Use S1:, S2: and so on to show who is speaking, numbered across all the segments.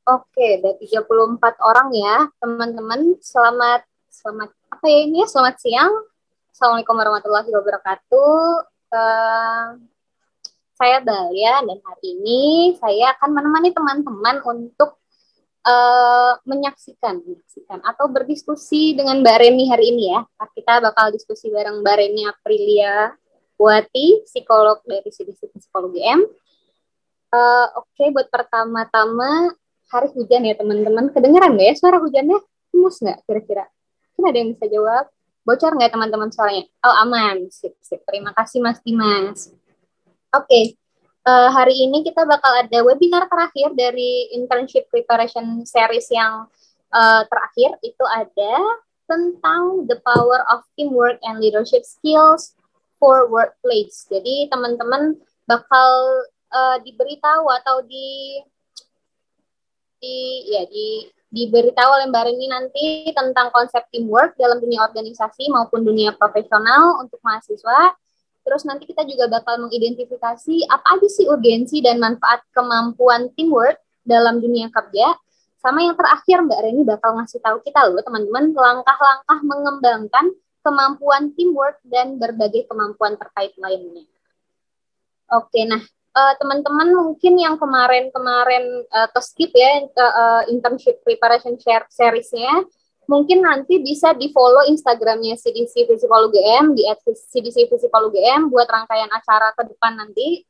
S1: Oke, ada 34 orang ya, teman-teman. Selamat apa ya ini ya? Selamat siang. Assalamualaikum warahmatullahi wabarakatuh. Eh, saya Dalia dan hari ini saya akan menemani teman-teman untuk menyaksikan atau berdiskusi dengan Mbak Reni hari ini ya. Kita bakal diskusi bareng Mbak Reni Aprilia Wati, psikolog dari CDC Psikologi M. Oke, buat pertama-tama hari hujan ya teman-teman. Kedengeran nggak ya suara hujannya? Mus nggak kira-kira? Mungkin ada yang bisa jawab. Bocor nggak teman-teman soalnya? Oh aman, sip, sip. Terima kasih Mas Dimas. Oke, hari ini kita bakal ada webinar terakhir dari internship preparation series yang terakhir. Itu ada tentang the power of teamwork and leadership skills for workplace. Jadi teman-teman bakal diberitahu atau diberitahu oleh Mbak Reni nanti tentang konsep teamwork dalam dunia organisasi maupun dunia profesional untuk mahasiswa. Terus nanti kita juga bakal mengidentifikasi apa aja sih urgensi dan manfaat kemampuan teamwork dalam dunia kerja. Sama yang terakhir Mbak Reni bakal ngasih tahu kita loh teman-teman langkah-langkah mengembangkan kemampuan teamwork dan berbagai kemampuan terkait lainnya. Oke, nah teman-teman mungkin yang kemarin skip ya internship preparation seriesnya, mungkin nanti bisa di follow Instagramnya CDC Psikologi M di @CDC Psikologi M buat rangkaian acara ke depan nanti.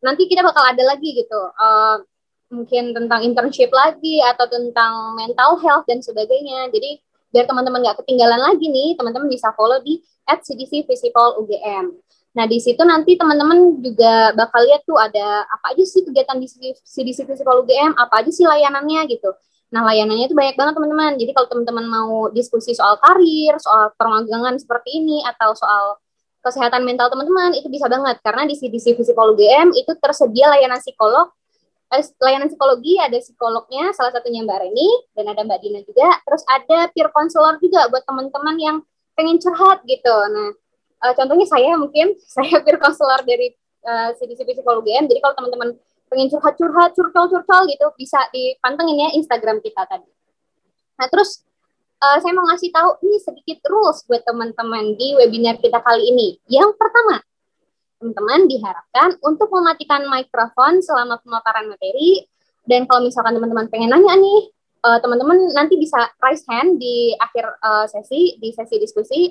S1: Nanti kita bakal ada lagi gitu, mungkin tentang internship lagi atau tentang mental health dan sebagainya. Jadi biar teman-teman nggak ketinggalan lagi nih, teman-teman bisa follow di @CDC Psikologi UGM. Nah, di situ nanti teman-teman juga bakal lihat tuh ada apa aja sih kegiatan di CDC Psikologi UGM, apa aja sih layanannya gitu. Nah, layanannya itu banyak banget teman-teman. Jadi kalau teman-teman mau diskusi soal karir, soal permagangan seperti ini, atau soal kesehatan mental teman-teman, itu bisa banget. Karena di CDC Psikologi UGM itu tersedia layanan layanan psikologi, ada psikolognya, salah satunya Mbak Reni, dan ada Mbak Dina juga. Terus ada peer counselor juga buat teman-teman yang pengen curhat gitu. Nah, contohnya saya peer counselor dari CDC Psikologi M. Jadi kalau teman-teman pengen curhat-curhat, curcol gitu, bisa dipantengin ya Instagram kita tadi. Nah, terus saya mau ngasih tahu nih sedikit rules buat teman-teman di webinar kita kali ini. Yang pertama, teman-teman diharapkan untuk mematikan mikrofon selama pemaparan materi. Dan kalau misalkan teman-teman pengen nanya nih, teman-teman nanti bisa raise hand di akhir di sesi diskusi.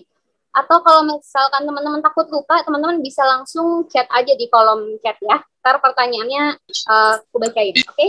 S1: Atau kalau misalkan teman-teman takut lupa, teman-teman bisa langsung chat aja di kolom chat ya. Ntar pertanyaannya aku bacain, oke?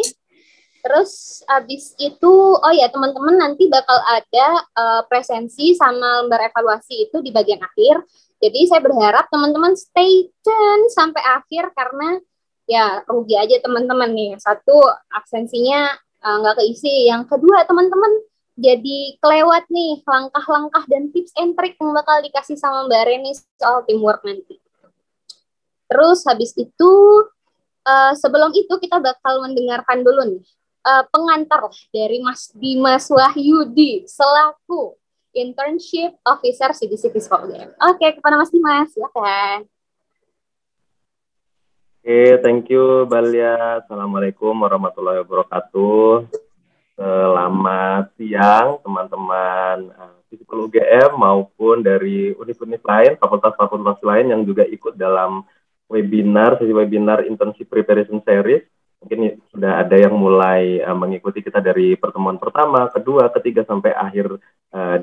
S1: Terus abis itu, oh ya teman-teman nanti bakal ada presensi sama lembar evaluasi itu di bagian akhir. Jadi saya berharap teman-teman stay tune sampai akhir karena ya rugi aja teman-teman nih. Satu, absensinya nggak keisi. Yang kedua, teman-teman jadi kelewat nih langkah-langkah dan tips and trick yang bakal dikasih sama Mbak Reni soal teamwork nanti. Terus habis itu, sebelum itu kita bakal mendengarkan dulu nih pengantar dari Mas Dimas Wahyudi selaku Internship Officer CDC Psikologi. Oke, kepada Mas Dimas, silakan.
S2: Oke, thank you Balia. Assalamualaikum warahmatullahi wabarakatuh. Selamat siang teman-teman Psikologi UGM maupun dari univ-univ lain, fakultas-fakultas lain yang juga ikut dalam sesi webinar Internship Preparation Series. Mungkin sudah ada yang mulai mengikuti kita dari pertemuan pertama, kedua, ketiga, sampai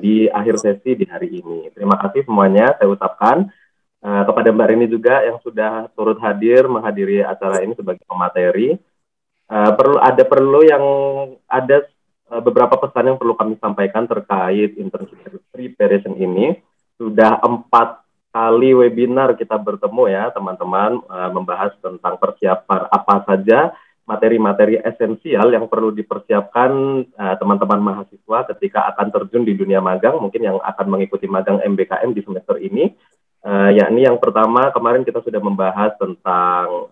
S2: di akhir sesi di hari ini. Terima kasih semuanya saya ucapkan. Kepada Mbak Rini juga yang sudah turut menghadiri acara ini sebagai pemateri. Ada beberapa pesan yang perlu kami sampaikan terkait internship preparation ini. Sudah 4 kali webinar kita bertemu ya teman-teman, membahas tentang persiapan apa saja materi-materi esensial yang perlu dipersiapkan teman-teman mahasiswa ketika akan terjun di dunia magang, mungkin yang akan mengikuti magang MBKM di semester ini. Yakni yang pertama, kemarin kita sudah membahas tentang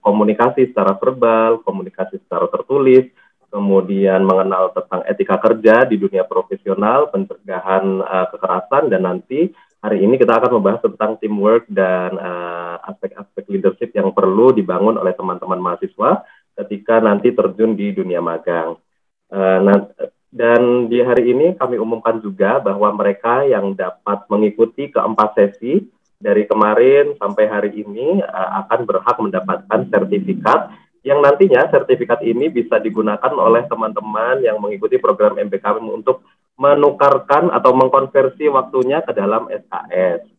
S2: komunikasi secara verbal, komunikasi secara tertulis, kemudian mengenal tentang etika kerja di dunia profesional, pencegahan kekerasan, dan nanti hari ini kita akan membahas tentang teamwork dan aspek-aspek leadership yang perlu dibangun oleh teman-teman mahasiswa ketika nanti terjun di dunia magang. Dan di hari ini kami umumkan juga bahwa mereka yang dapat mengikuti keempat sesi dari kemarin sampai hari ini akan berhak mendapatkan sertifikat yang nantinya sertifikat ini bisa digunakan oleh teman-teman yang mengikuti program MBKM untuk menukarkan atau mengkonversi waktunya ke dalam SKS.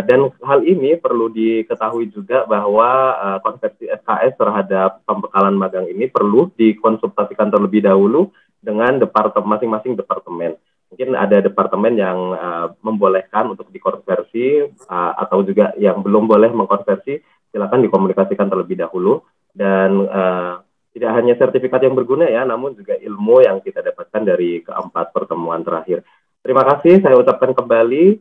S2: Dan hal ini perlu diketahui juga bahwa konversi SKS terhadap pembekalan magang ini perlu dikonsultasikan terlebih dahulu dengan masing-masing departemen. Mungkin ada departemen yang membolehkan untuk dikonversi atau juga yang belum boleh mengkonversi, silakan dikomunikasikan terlebih dahulu. Dan tidak hanya sertifikat yang berguna ya, namun juga ilmu yang kita dapatkan dari keempat pertemuan terakhir. Terima kasih, saya ucapkan kembali.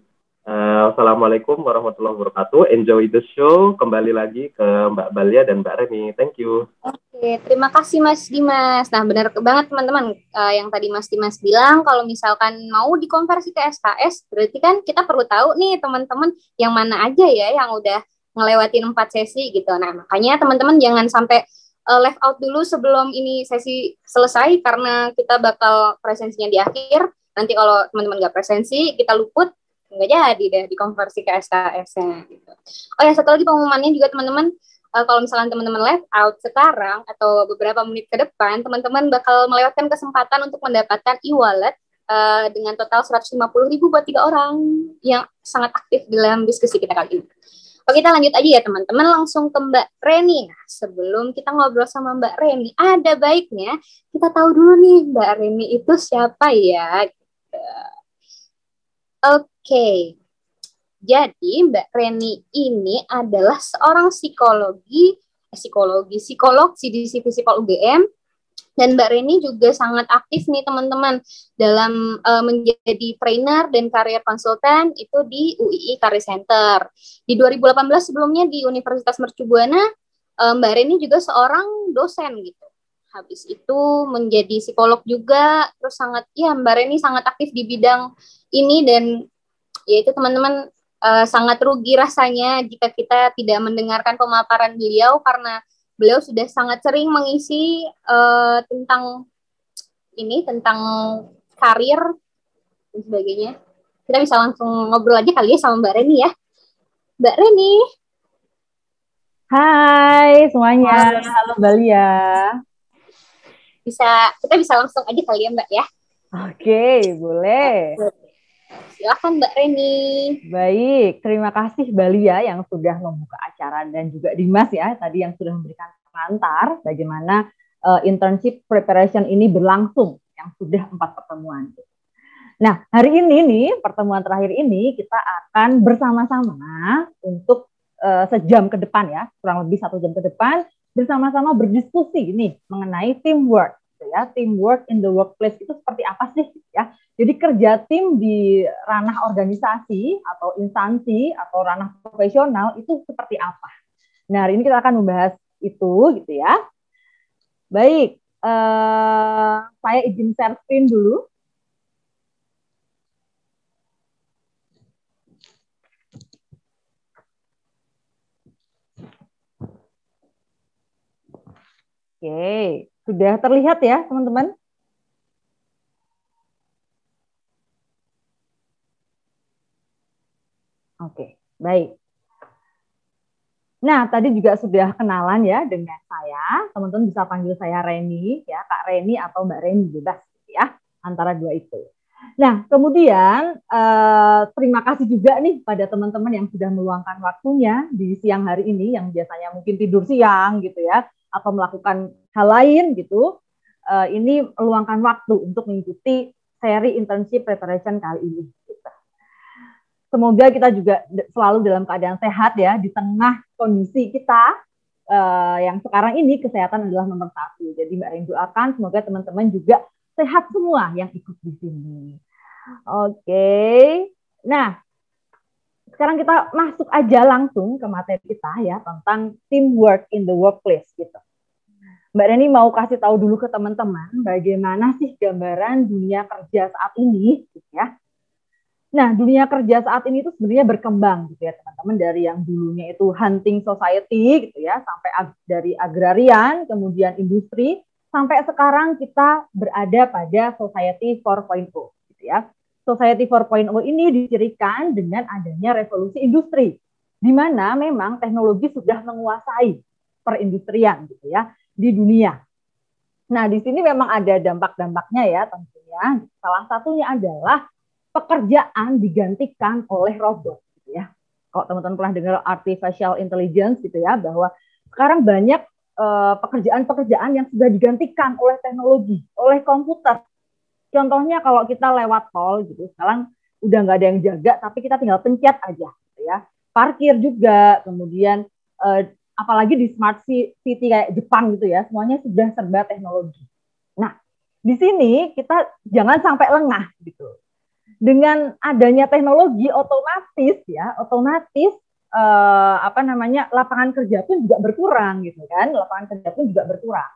S2: Assalamualaikum warahmatullahi wabarakatuh. Enjoy the show. Kembali lagi ke Mbak Balia dan Mbak Reni. Thank you.
S1: Oke, terima kasih Mas Dimas. Nah, benar banget teman-teman yang tadi Mas Dimas bilang kalau misalkan mau dikonversi ke SKS, berarti kan kita perlu tahu nih teman-teman yang mana aja ya yang udah ngelewatin 4 sesi gitu. Nah, makanya teman-teman jangan sampai left out dulu sebelum ini sesi selesai karena kita bakal presensinya di akhir. Nanti kalau teman-teman nggak presensi, kita luput, nggak jadi deh dikonversi ke SKS-nya gitu. Oh ya, satu lagi pengumumannya juga teman-teman, kalau misalnya teman-teman left out sekarang atau beberapa menit ke depan, teman-teman bakal melewatkan kesempatan untuk mendapatkan e-wallet dengan total 150.000 buat 3 orang yang sangat aktif dalam diskusi kita kali ini. Oke, kita lanjut aja ya teman-teman, langsung ke Mbak Reni. Nah, sebelum kita ngobrol sama Mbak Reni, ada baiknya kita tahu dulu nih Mbak Reni itu siapa ya? Oke, jadi Mbak Reni ini adalah seorang psikolog CDC Visipol UGM, dan Mbak Reni juga sangat aktif nih teman-teman dalam menjadi trainer dan career konsultan itu di UII Career Center. Di 2018 sebelumnya di Universitas Mercu Buana, Mbak Reni juga seorang dosen gitu. Habis itu menjadi psikolog juga, terus Mbak Reni sangat aktif di bidang ini, dan yaitu teman-teman sangat rugi rasanya jika kita tidak mendengarkan pemaparan beliau karena beliau sudah sangat sering mengisi tentang karir dan sebagainya. Kita bisa langsung ngobrol aja kali ya sama Mbak Reni ya. Mbak Reni.
S3: Hai semuanya, halo Balia.
S1: Kita bisa langsung aja kali ya Mbak ya.
S3: Oke, boleh.
S1: Silakan Mbak Reni.
S3: Baik, terima kasih Balia yang sudah membuka acara dan juga Dimas ya tadi yang sudah memberikan pengantar bagaimana internship preparation ini berlangsung yang sudah 4 pertemuan. Nah, hari ini nih pertemuan terakhir ini kita akan bersama-sama untuk sejam ke depan ya, kurang lebih 1 jam ke depan bersama-sama berdiskusi nih mengenai teamwork. Ya, teamwork in the workplace itu seperti apa sih ya? Jadi kerja tim di ranah organisasi atau instansi atau ranah profesional itu seperti apa? Nah, hari ini kita akan membahas itu gitu ya. Baik, saya izin share screen dulu. Oke, sudah terlihat ya teman-teman? Oke, baik. Nah, tadi juga sudah kenalan ya dengan saya. Teman-teman bisa panggil saya Reni, ya Kak Reni atau Mbak Reni, bebas ya, antara 2 itu. Nah, kemudian terima kasih juga nih pada teman-teman yang sudah meluangkan waktunya di siang hari ini, yang biasanya mungkin tidur siang gitu ya, atau melakukan hal lain gitu. Ini meluangkan waktu untuk mengikuti seri internship preparation kali ini. Semoga kita juga selalu dalam keadaan sehat ya, di tengah kondisi kita yang sekarang ini kesehatan adalah nomor 1. Jadi Mbak Rin doakan semoga teman-teman juga sehat semua yang ikut di sini. Oke. Nah, sekarang kita masuk aja langsung ke materi kita ya tentang teamwork in the workplace gitu. Mbak Reni mau kasih tahu dulu ke teman-teman bagaimana sih gambaran dunia kerja saat ini gitu ya. Nah, dunia kerja saat ini itu sebenarnya berkembang gitu ya teman-teman, dari yang dulunya itu hunting society gitu ya, sampai dari agrarian, kemudian industri, sampai sekarang kita berada pada society 4.0 gitu ya. Society 4.0 ini dicirikan dengan adanya revolusi industri, di mana memang teknologi sudah menguasai perindustrian gitu ya di dunia. Nah, di sini memang ada dampak-dampaknya ya tentunya. Salah satunya adalah pekerjaan digantikan oleh robot gitu ya. Kalau teman-teman pernah dengar artificial intelligence gitu ya, bahwa sekarang banyak pekerjaan-pekerjaan yang sudah digantikan oleh teknologi, oleh komputer. Contohnya kalau kita lewat tol gitu, sekarang udah nggak ada yang jaga, tapi kita tinggal pencet aja gitu ya. Parkir juga, kemudian apalagi di smart city kayak Jepang gitu ya, semuanya sudah serba teknologi. Nah, di sini kita jangan sampai lengah gitu. Dengan adanya teknologi otomatis lapangan kerja pun juga berkurang gitu kan, lapangan kerja pun juga berkurang.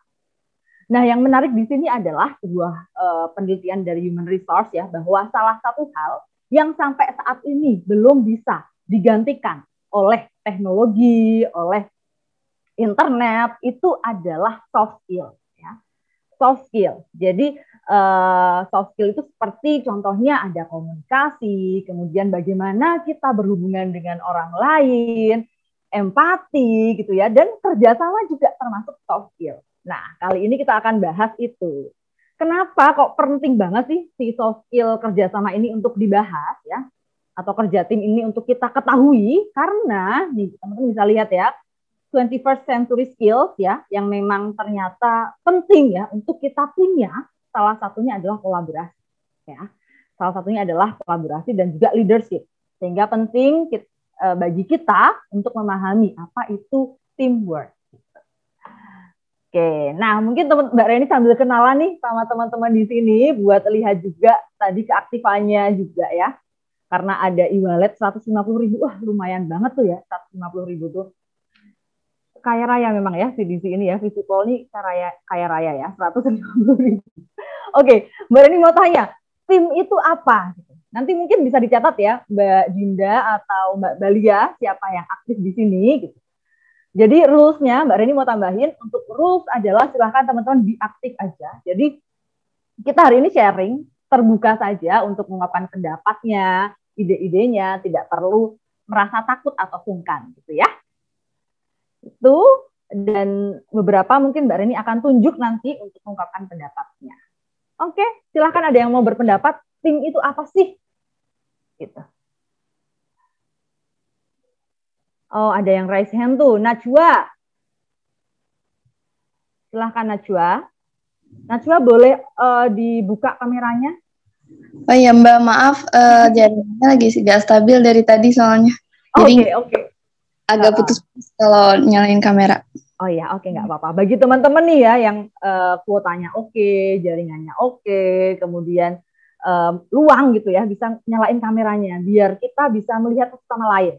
S3: Nah, yang menarik di sini adalah sebuah penelitian dari Human Resource ya, bahwa salah satu hal yang sampai saat ini belum bisa digantikan oleh teknologi, oleh internet itu adalah soft skill ya. Soft skill. Jadi soft skill itu seperti contohnya ada komunikasi, kemudian bagaimana kita berhubungan dengan orang lain, empati gitu ya, dan kerjasama juga termasuk soft skill. Nah, kali ini kita akan bahas itu. Kenapa kok penting banget sih si soft skill kerjasama ini untuk dibahas ya, atau kerja tim ini untuk kita ketahui? Karena nih teman-teman bisa lihat ya, 21st century skills ya, yang memang ternyata penting ya untuk kita punya. Salah satunya adalah kolaborasi ya. Salah satunya adalah kolaborasi dan juga leadership. Sehingga penting bagi kita untuk memahami apa itu teamwork. Oke, nah mungkin Mbak Reni sambil kenalan nih sama teman-teman di sini buat lihat juga tadi keaktifannya juga ya. Karena ada e-wallet 150.000, wah lumayan banget tuh ya, 150.000 tuh. Kaya raya memang ya CDC ini ya, Visipol nih kaya raya ya, 150.000. Oke, Mbak Reni mau tanya, tim itu apa? Nanti mungkin bisa dicatat ya, Mbak Dinda atau Mbak Balia, siapa yang aktif di sini gitu. Jadi rules-nya, Mbak Reni mau tambahin, untuk rules adalah silahkan teman-teman diaktif aja. Jadi kita hari ini sharing, terbuka saja untuk mengungkapkan pendapatnya, ide-idenya, tidak perlu merasa takut atau sungkan gitu ya. Itu, dan beberapa mungkin Mbak Reni akan tunjuk nanti untuk mengungkapkan pendapatnya. Oke, silahkan ada yang mau berpendapat, tim itu apa sih? Gitu. Oh, ada yang raise hand tuh. Najwa. Silahkan Najwa. Najwa boleh dibuka kameranya?
S4: Oh iya Mbak, maaf jaringannya lagi gak stabil dari tadi soalnya. Jadi agak putus-putus kalau nyalain kamera.
S3: Oh ya, oke, nggak apa-apa. Bagi teman-teman nih ya yang kuotanya oke, jaringannya oke, kemudian luang gitu ya, bisa nyalain kameranya biar kita bisa melihat satu sama lain.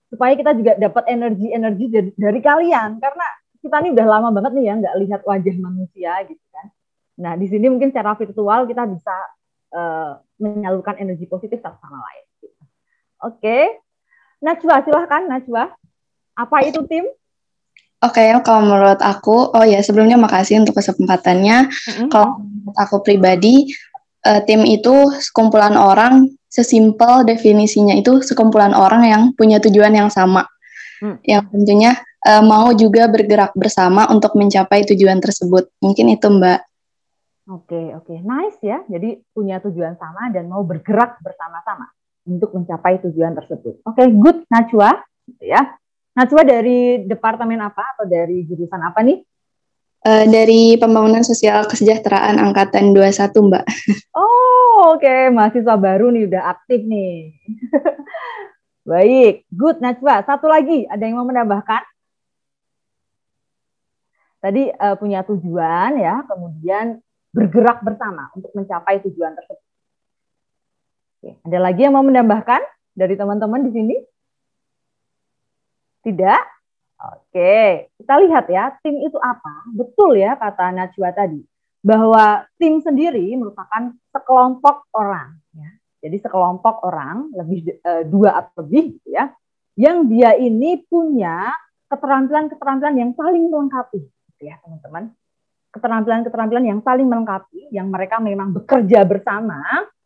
S3: Supaya kita juga dapat energi dari kalian, karena kita nih udah lama banget nih ya nggak lihat wajah manusia gitu kan. Nah di sini mungkin secara virtual kita bisa menyalurkan energi positif satu sama lain. Gitu. Oke, Najwa silahkan Najwa. Apa itu tim?
S4: Oke, kalau menurut aku, oh ya sebelumnya makasih untuk kesempatannya. Kalau menurut aku pribadi, tim itu sekumpulan orang. Sesimpel definisinya itu sekumpulan orang yang punya tujuan yang sama, yang tentunya mau juga bergerak bersama untuk mencapai tujuan tersebut. Mungkin itu Mbak.
S3: Oke, nice ya. Jadi punya tujuan sama dan mau bergerak bersama-sama untuk mencapai tujuan tersebut. Oke, good Najwa, ya. Najwa dari departemen apa atau dari jurusan apa nih?
S4: Dari Pembangunan Sosial Kesejahteraan Angkatan 21, Mbak.
S3: Oh, oke. Mahasiswa baru nih, udah aktif nih. Baik, good Najwa. Satu lagi, ada yang mau menambahkan? Tadi punya tujuan ya, kemudian bergerak bersama untuk mencapai tujuan tersebut. Oke, ada lagi yang mau menambahkan dari teman-teman di sini? Tidak? Oke, kita lihat ya, tim itu apa? Betul ya kata Najwa tadi, bahwa tim sendiri merupakan sekelompok orang. Ya. Jadi sekelompok orang, lebih dua atau lebih, gitu ya, yang dia ini punya keterampilan-keterampilan yang saling melengkapi, gitu ya teman-teman. Keterampilan-keterampilan yang saling melengkapi, yang mereka memang bekerja bersama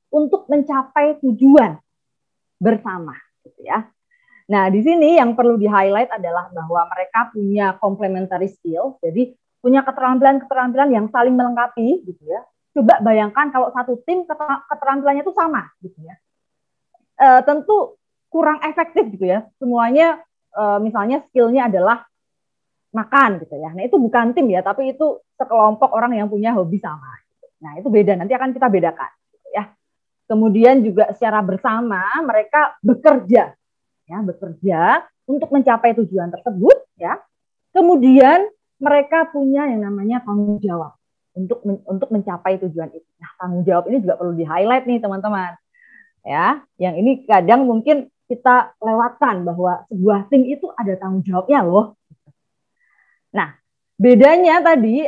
S3: untuk mencapai tujuan bersama, gitu ya. Nah, di sini yang perlu di-highlight adalah bahwa mereka punya complementary skill, jadi punya keterampilan-keterampilan yang saling melengkapi, gitu ya. Coba bayangkan kalau satu tim keterampilannya itu sama, gitu ya. Tentu kurang efektif, gitu ya. Semuanya, misalnya skillnya adalah makan, gitu ya. Nah, itu bukan tim ya, tapi itu sekelompok orang yang punya hobi sama. Gitu. Nah, itu beda. Nanti akan kita bedakan, gitu ya. Kemudian juga secara bersama mereka bekerja untuk mencapai tujuan tersebut, ya. Kemudian mereka punya yang namanya tanggung jawab untuk mencapai tujuan itu. Nah, tanggung jawab ini juga perlu di-highlight nih teman-teman. Ya, yang ini kadang mungkin kita lewatkan bahwa sebuah tim itu ada tanggung jawabnya loh. Nah, bedanya tadi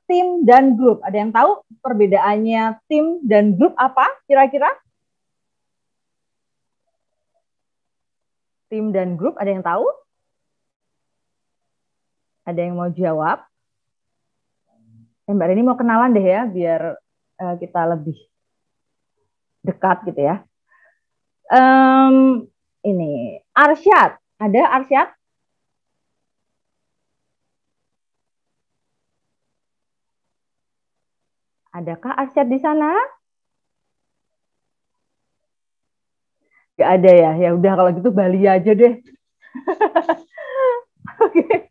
S3: tim dan grup. Ada yang tahu perbedaannya tim dan grup apa kira-kira? Tim dan grup, ada yang tahu? Ada yang mau jawab? Mbak Reni mau kenalan deh ya, biar kita lebih dekat gitu ya. Ini, Arsyad. Ada Arsyad? Adakah Arsyad di sana? Gak ada ya? Ya udah kalau gitu Bali aja deh. Oke.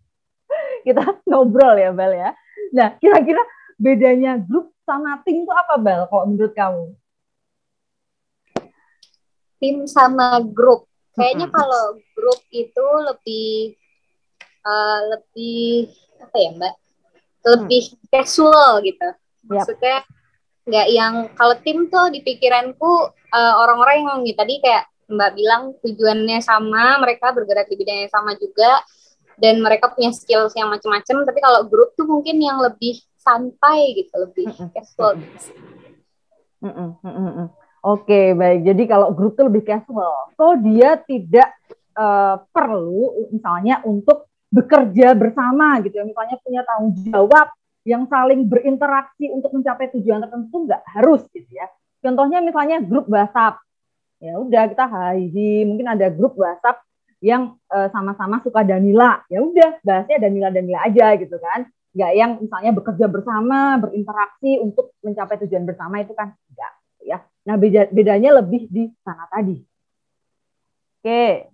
S3: Kita ngobrol ya, Bal ya. Nah, kira-kira bedanya grup sama tim itu apa, Bal, kalau menurut kamu?
S1: Tim sama grup. Kayaknya kalau grup itu lebih apa ya, Mbak? Lebih casual gitu. Maksudnya nggak yang, kalau tim tuh di pikiranku orang-orang yang tadi kayak Mbak bilang tujuannya sama, mereka bergerak di bidang yang sama juga, dan mereka punya skills yang macam-macam. Tapi kalau grup tuh mungkin yang lebih santai gitu, lebih casual.
S3: Oke, baik. Jadi kalau grup itu lebih casual. So dia tidak perlu misalnya untuk bekerja bersama gitu ya. Misalnya punya tanggung jawab yang saling berinteraksi untuk mencapai tujuan tertentu, nggak harus gitu ya. Contohnya misalnya grup WhatsApp. Ya udah kita mungkin ada grup WhatsApp yang sama-sama suka Danila. Ya udah bahasnya Danila aja gitu kan. Nggak yang misalnya bekerja bersama, berinteraksi untuk mencapai tujuan bersama, itu kan enggak ya. Nah, bedanya lebih di sana tadi. Oke.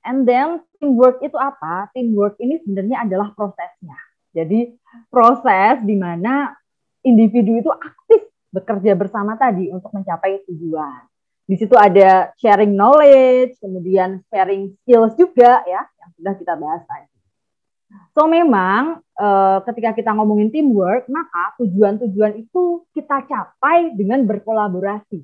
S3: And then teamwork itu apa? Teamwork ini sebenarnya adalah prosesnya. Jadi proses di mana individu itu aktif bekerja bersama tadi untuk mencapai tujuan. Di situ ada sharing knowledge, kemudian sharing skills juga ya, yang sudah kita bahas tadi. So memang ketika kita ngomongin teamwork, maka tujuan-tujuan itu kita capai dengan berkolaborasi,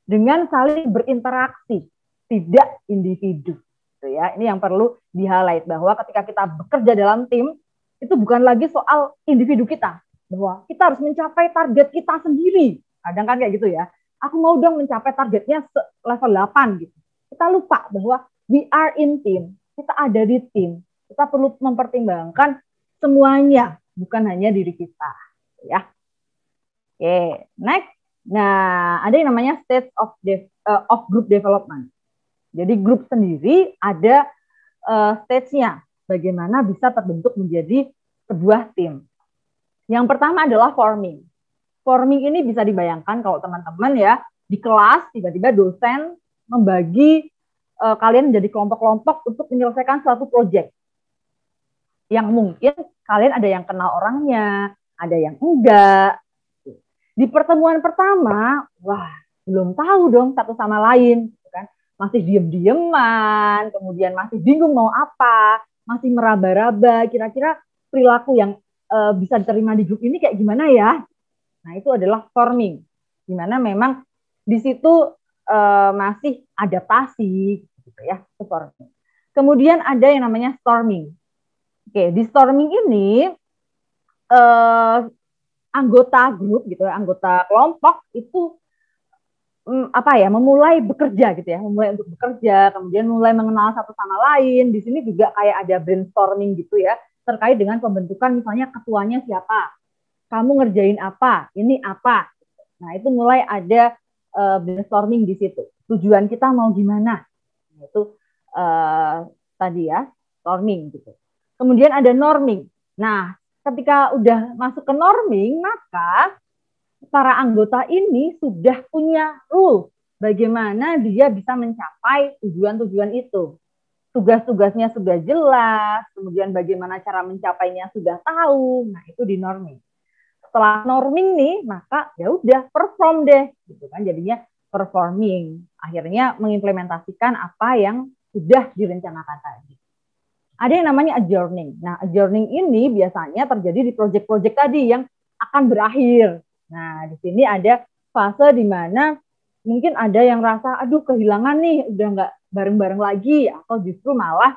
S3: dengan saling berinteraksi, tidak individu. Gitu ya. Ini yang perlu di-highlight, bahwa ketika kita bekerja dalam tim, itu bukan lagi soal individu kita, bahwa kita harus mencapai target kita sendiri. Kadang kan kayak gitu ya. Aku mau dong mencapai targetnya level 8 gitu. Kita lupa bahwa we are in team, kita ada di tim. Kita perlu mempertimbangkan semuanya, bukan hanya diri kita, ya. Oke, next. Nah, ada yang namanya stage of group development. Jadi grup sendiri ada stage-nya, bagaimana bisa terbentuk menjadi sebuah tim. Yang pertama adalah forming. Forming ini bisa dibayangkan kalau teman-teman ya di kelas tiba-tiba dosen membagi kalian menjadi kelompok-kelompok untuk menyelesaikan suatu proyek. Yang mungkin kalian ada yang kenal orangnya, ada yang enggak. Di pertemuan pertama, wah, belum tahu dong satu sama lain, kan? Masih diem-dieman, kemudian masih bingung mau apa, masih meraba-raba, kira-kira perilaku yang bisa diterima di grup ini kayak gimana ya? Nah, itu adalah forming, di mana memang di situ masih adaptasi, gitu ya, forming. Kemudian ada yang namanya storming. Oke, di storming ini anggota grup gitu ya, anggota kelompok itu memulai bekerja gitu ya, memulai untuk bekerja, kemudian mulai mengenal satu sama lain. Di sini juga kayak ada brainstorming gitu ya, terkait dengan pembentukan misalnya ketuanya siapa, kamu ngerjain apa, ini apa. Nah itu mulai ada brainstorming di situ. Tujuan kita mau gimana? Itu tadi ya, storming gitu. Kemudian ada norming. Nah ketika udah masuk ke norming, maka para anggota ini sudah punya rules bagaimana dia bisa mencapai tujuan-tujuan itu. Tugas-tugasnya sudah jelas, kemudian bagaimana cara mencapainya sudah tahu. Nah, itu di norming. Setelah norming nih, maka ya udah perform deh, gitu kan. Jadinya performing. Akhirnya mengimplementasikan apa yang sudah direncanakan tadi. Ada yang namanya adjourning. Nah, adjourning ini biasanya terjadi di project-project tadi yang akan berakhir. Nah, di sini ada fase di mana mungkin ada yang rasa, aduh kehilangan nih, udah nggak bareng-bareng lagi, atau justru malah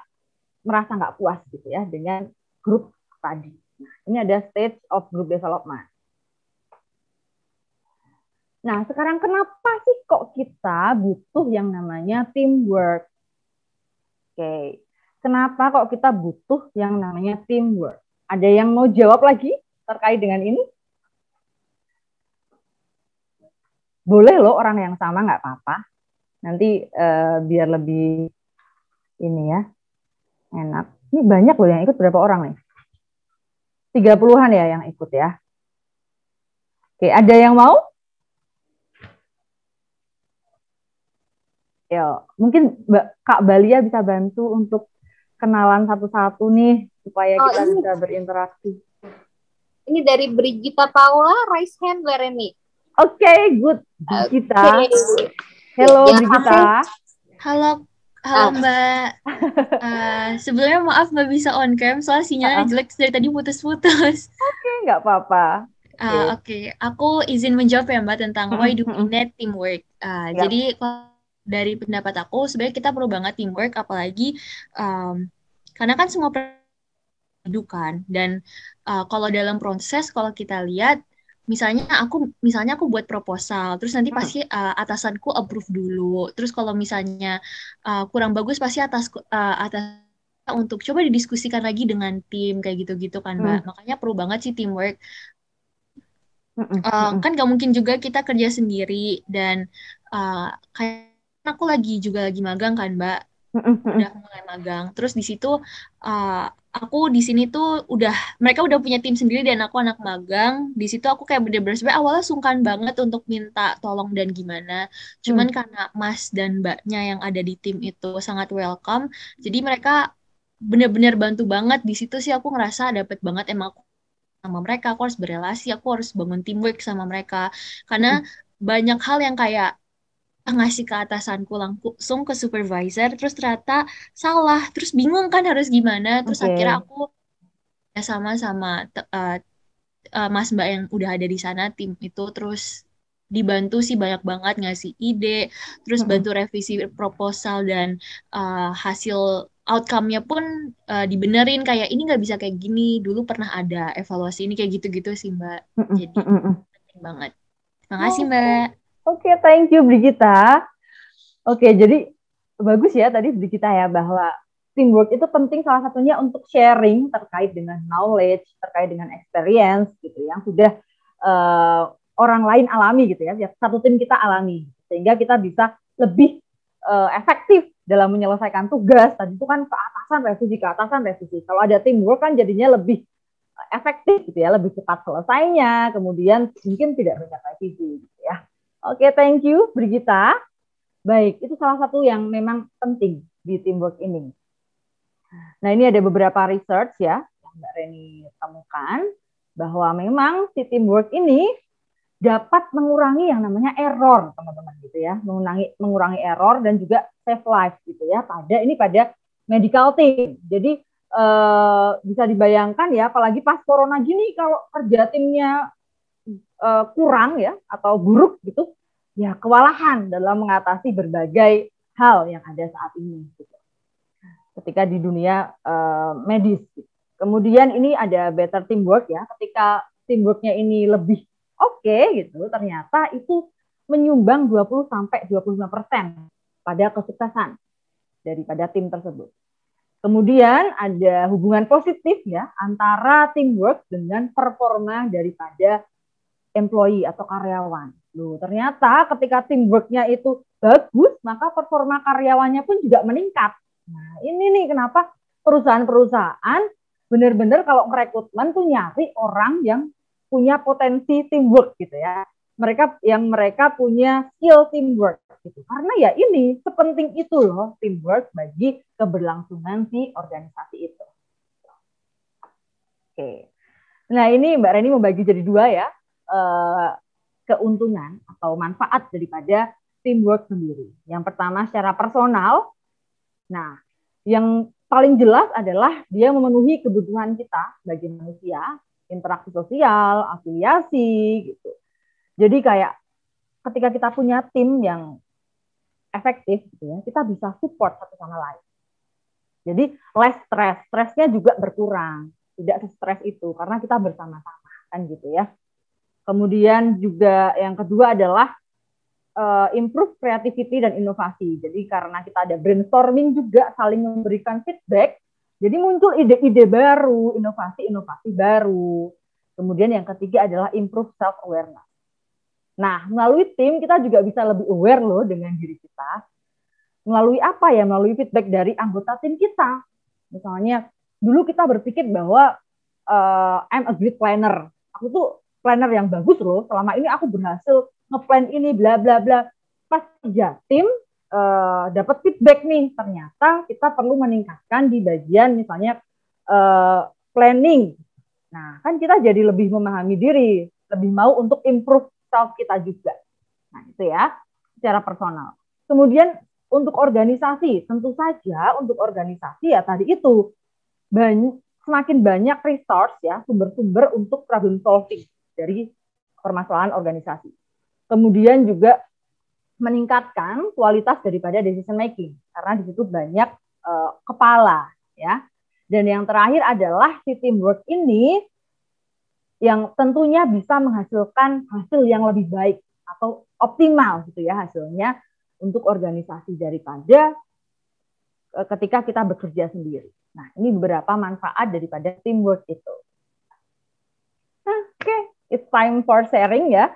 S3: merasa nggak puas gitu ya dengan grup tadi. Nah, ini ada stage of group development. Nah, sekarang kenapa sih kok kita butuh yang namanya teamwork? Oke, kenapa kok kita butuh yang namanya teamwork? Ada yang mau jawab lagi terkait dengan ini? Boleh loh orang yang sama, nggak apa-apa. Nanti biar lebih ini ya, enak. Ini banyak loh yang ikut, berapa orang nih? 30-an ya yang ikut ya. Oke, ada yang mau? Ya, mungkin Kak Balia bisa bantu untuk kenalan satu-satu nih, supaya kita bisa berinteraksi.
S1: Ini dari Brigita Paula, raise hand, Lereni.
S3: Oke, good. Brigita. Hello, Brigita.
S5: Halo Mbak. Sebelumnya maaf nggak bisa on cam, soalnya sinyalnya jelek dari tadi putus-putus.
S3: Oke, nggak apa-apa.
S5: Oke. Aku izin menjawab ya Mbak tentang why do we need teamwork. Jadi dari pendapat aku sebenarnya kita perlu banget teamwork, apalagi karena kan semua kan, dan kalau dalam proses kalau kita lihat misalnya aku buat proposal, terus nanti pasti atasanku approve dulu. Terus kalau misalnya kurang bagus pasti atas untuk coba didiskusikan lagi dengan tim kayak gitu-gitu kan Mbak. Makanya perlu banget sih teamwork. Kan gak mungkin juga kita kerja sendiri, dan kayak aku lagi magang kan Mbak. Udah mulai magang. Terus di situ aku di sini tuh mereka udah punya tim sendiri dan aku anak magang. Di situ aku kayak bener-bener sebenarnya awalnya sungkan banget untuk minta tolong dan gimana. Cuman karena Mas dan Mbaknya yang ada di tim itu sangat welcome, jadi mereka bener-bener bantu banget. Di situ sih aku ngerasa dapet banget, emang aku sama mereka, aku harus berelasi, aku harus bangun teamwork sama mereka. Karena banyak hal yang kayak ngasih ke atasanku langsung ke supervisor, terus ternyata salah, terus bingung kan harus gimana, terus akhirnya aku ya sama Mas Mbak yang udah ada di sana, tim itu, terus dibantu sih banyak banget ngasih ide, terus bantu revisi proposal, dan hasil outcome-nya pun dibenerin, kayak ini nggak bisa kayak gini, dulu pernah ada evaluasi ini, kayak gitu-gitu sih Mbak. Jadi penting banget. Terima kasih Mbak.
S3: Oke, thank you Brigita. Oke, jadi bagus ya tadi Brigita ya, bahwa teamwork itu penting salah satunya untuk sharing terkait dengan knowledge, terkait dengan experience gitu yang sudah orang lain alami gitu ya, satu tim kita alami, sehingga kita bisa lebih efektif dalam menyelesaikan tugas. Tadi itu kan ke atasan revisi. Kalau ada teamwork kan jadinya lebih efektif gitu ya, lebih cepat selesainya, kemudian mungkin tidak banyak revisi gitu ya. Oke, thank you Brigita. Baik, itu salah satu yang memang penting di teamwork ini. Nah, ini ada beberapa research ya yang Mbak Reni temukan, bahwa memang si teamwork ini dapat mengurangi yang namanya error, teman-teman gitu ya, mengurangi error dan juga save life gitu ya pada medical team. Jadi bisa dibayangkan ya, apalagi pas corona gini, kalau kerja timnya kurang ya atau buruk gitu, ya kewalahan dalam mengatasi berbagai hal yang ada saat ini gitu, ketika di dunia medis gitu. Kemudian ini ada better teamwork ya, ketika teamworknya ini lebih oke gitu, ternyata itu menyumbang 20-25% pada kesuksesan daripada tim tersebut. Kemudian ada hubungan positif ya antara teamwork dengan performa daripada employee atau karyawan. Loh, ternyata ketika teamworknya itu bagus, maka performa karyawannya pun juga meningkat. Nah, ini nih kenapa perusahaan-perusahaan benar-benar kalau merekrutmen tuh nyari orang yang punya potensi teamwork gitu ya. Mereka punya skill teamwork gitu. Karena ya ini sepenting itu loh teamwork bagi keberlangsungan si organisasi itu. Oke. Nah, ini Mbak Reni membagi jadi dua ya. Keuntungan atau manfaat daripada teamwork sendiri. Yang pertama secara personal. Nah, yang paling jelas adalah dia memenuhi kebutuhan kita sebagai manusia, interaksi sosial, afiliasi gitu. Jadi kayak ketika kita punya tim yang efektif gitu ya, kita bisa support satu sama lain. Jadi less stress, stresnya juga berkurang, tidak se-stres itu karena kita bersama-sama kan gitu ya. Kemudian juga yang kedua adalah improve creativity dan inovasi. Jadi karena kita ada brainstorming juga, saling memberikan feedback, jadi muncul ide-ide baru, inovasi-inovasi baru. Kemudian yang ketiga adalah improve self-awareness. Nah, melalui tim kita juga bisa lebih aware loh dengan diri kita. Melalui apa ya? Melalui feedback dari anggota tim kita. Misalnya, dulu kita berpikir bahwa I'm a great planner. Aku tuh planner yang bagus loh. Selama ini aku berhasil nge-plan ini, bla bla bla. Pas kerja tim, dapat feedback nih. Ternyata kita perlu meningkatkan di bagian misalnya planning. Nah, kan kita jadi lebih memahami diri, lebih mau untuk improve self kita juga. Nah, itu ya, secara personal. Kemudian untuk organisasi, tentu saja untuk organisasi ya tadi itu semakin banyak resource ya, sumber-sumber untuk problem solving dari permasalahan organisasi. Kemudian juga meningkatkan kualitas daripada decision making karena di situ banyak kepala ya. Dan yang terakhir adalah si teamwork ini yang tentunya bisa menghasilkan hasil yang lebih baik atau optimal gitu ya hasilnya untuk organisasi daripada ketika kita bekerja sendiri. Nah, ini beberapa manfaat daripada teamwork itu. Oke, it's time for sharing ya.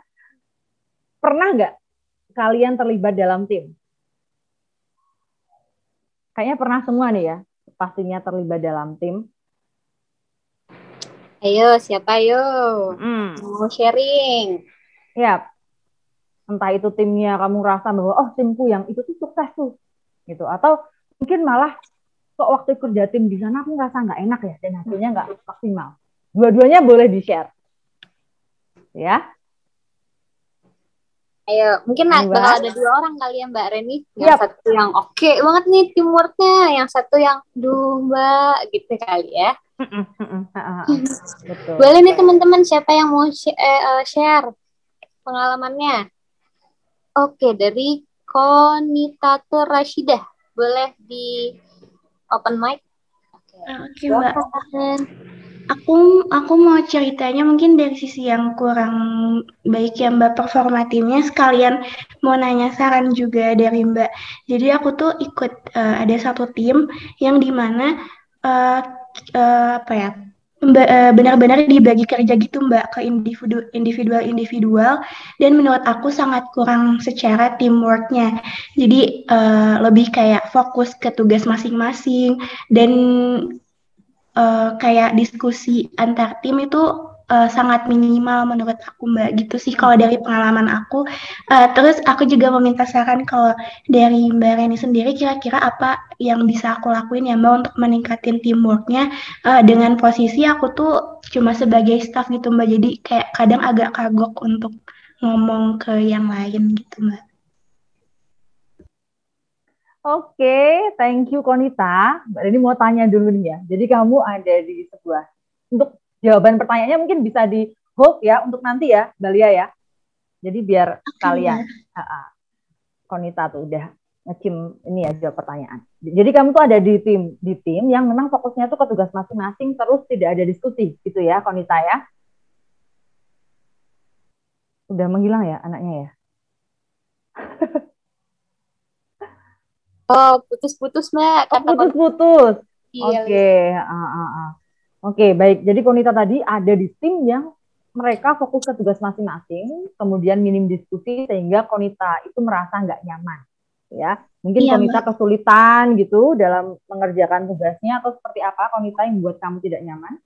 S3: Pernah nggak kalian terlibat dalam tim? Kayaknya pernah semua nih ya, pastinya terlibat dalam tim.
S1: Ayo, siapa ayo? Mau sharing.
S3: Ya, entah itu timnya kamu rasa bahwa oh timku yang itu tuh sukses tuh, gitu. Atau mungkin malah kok waktu kerja tim di sana aku ngerasa nggak enak ya dan hasilnya nggak maksimal. Dua-duanya boleh di-share. Ya.
S1: Ayo, mungkin bakal ada dua orang kali ya Mbak Reni. Yang satu yang oke banget nih teamworknya, yang satu yang duh Mbak gitu kali ya.
S3: Betul.
S1: Boleh nih teman-teman siapa yang mau share pengalamannya? Oke, dari Konitatur Rashidah. Boleh di open mic.
S6: Oke, Mbak. Aku mau ceritanya mungkin dari sisi yang kurang baik ya Mbak, performa timnya, sekalian mau nanya saran juga dari Mbak. Jadi aku tuh ikut ada satu tim yang dimana benar-benar dibagi kerja gitu Mbak ke individual dan menurut aku sangat kurang secara teamworknya. Jadi lebih kayak fokus ke tugas masing-masing dan kayak diskusi antar tim itu sangat minimal menurut aku Mbak, gitu sih kalau dari pengalaman aku. Terus aku juga meminta saran kalau dari Mbak Reni sendiri kira-kira apa yang bisa aku lakuin ya Mbak untuk meningkatin teamworknya, dengan posisi aku tuh cuma sebagai staff gitu Mbak, jadi kayak kadang agak kagok untuk ngomong ke yang lain gitu Mbak.
S3: Oke, thank you Konita. Mbak Reni mau tanya dulu nih ya. Jadi kamu ada di sebuah, untuk jawaban pertanyaannya mungkin bisa di hold ya untuk nanti ya, Mbak Lia ya. Jadi biar kalian, Konita tuh udah ngecim ini ya jawab pertanyaan. Jadi kamu tuh ada di tim yang memang fokusnya tuh ke tugas masing-masing, terus tidak ada diskusi gitu ya, Konita ya. Udah menghilang ya anaknya ya?
S1: Oh, putus-putus, Mbak.
S3: Oh,
S1: Kata
S3: putus-putus.
S1: Iya.
S3: Oke. Oke, baik. Jadi Konita tadi ada di tim yang mereka fokus ke tugas masing-masing, kemudian minim diskusi sehingga Konita itu merasa nggak nyaman. Ya, mungkin
S6: Iya,
S3: Konita
S6: Mbak.
S3: kesulitan gitu dalam mengerjakan tugasnya atau seperti apa Konita yang membuat kamu tidak nyaman?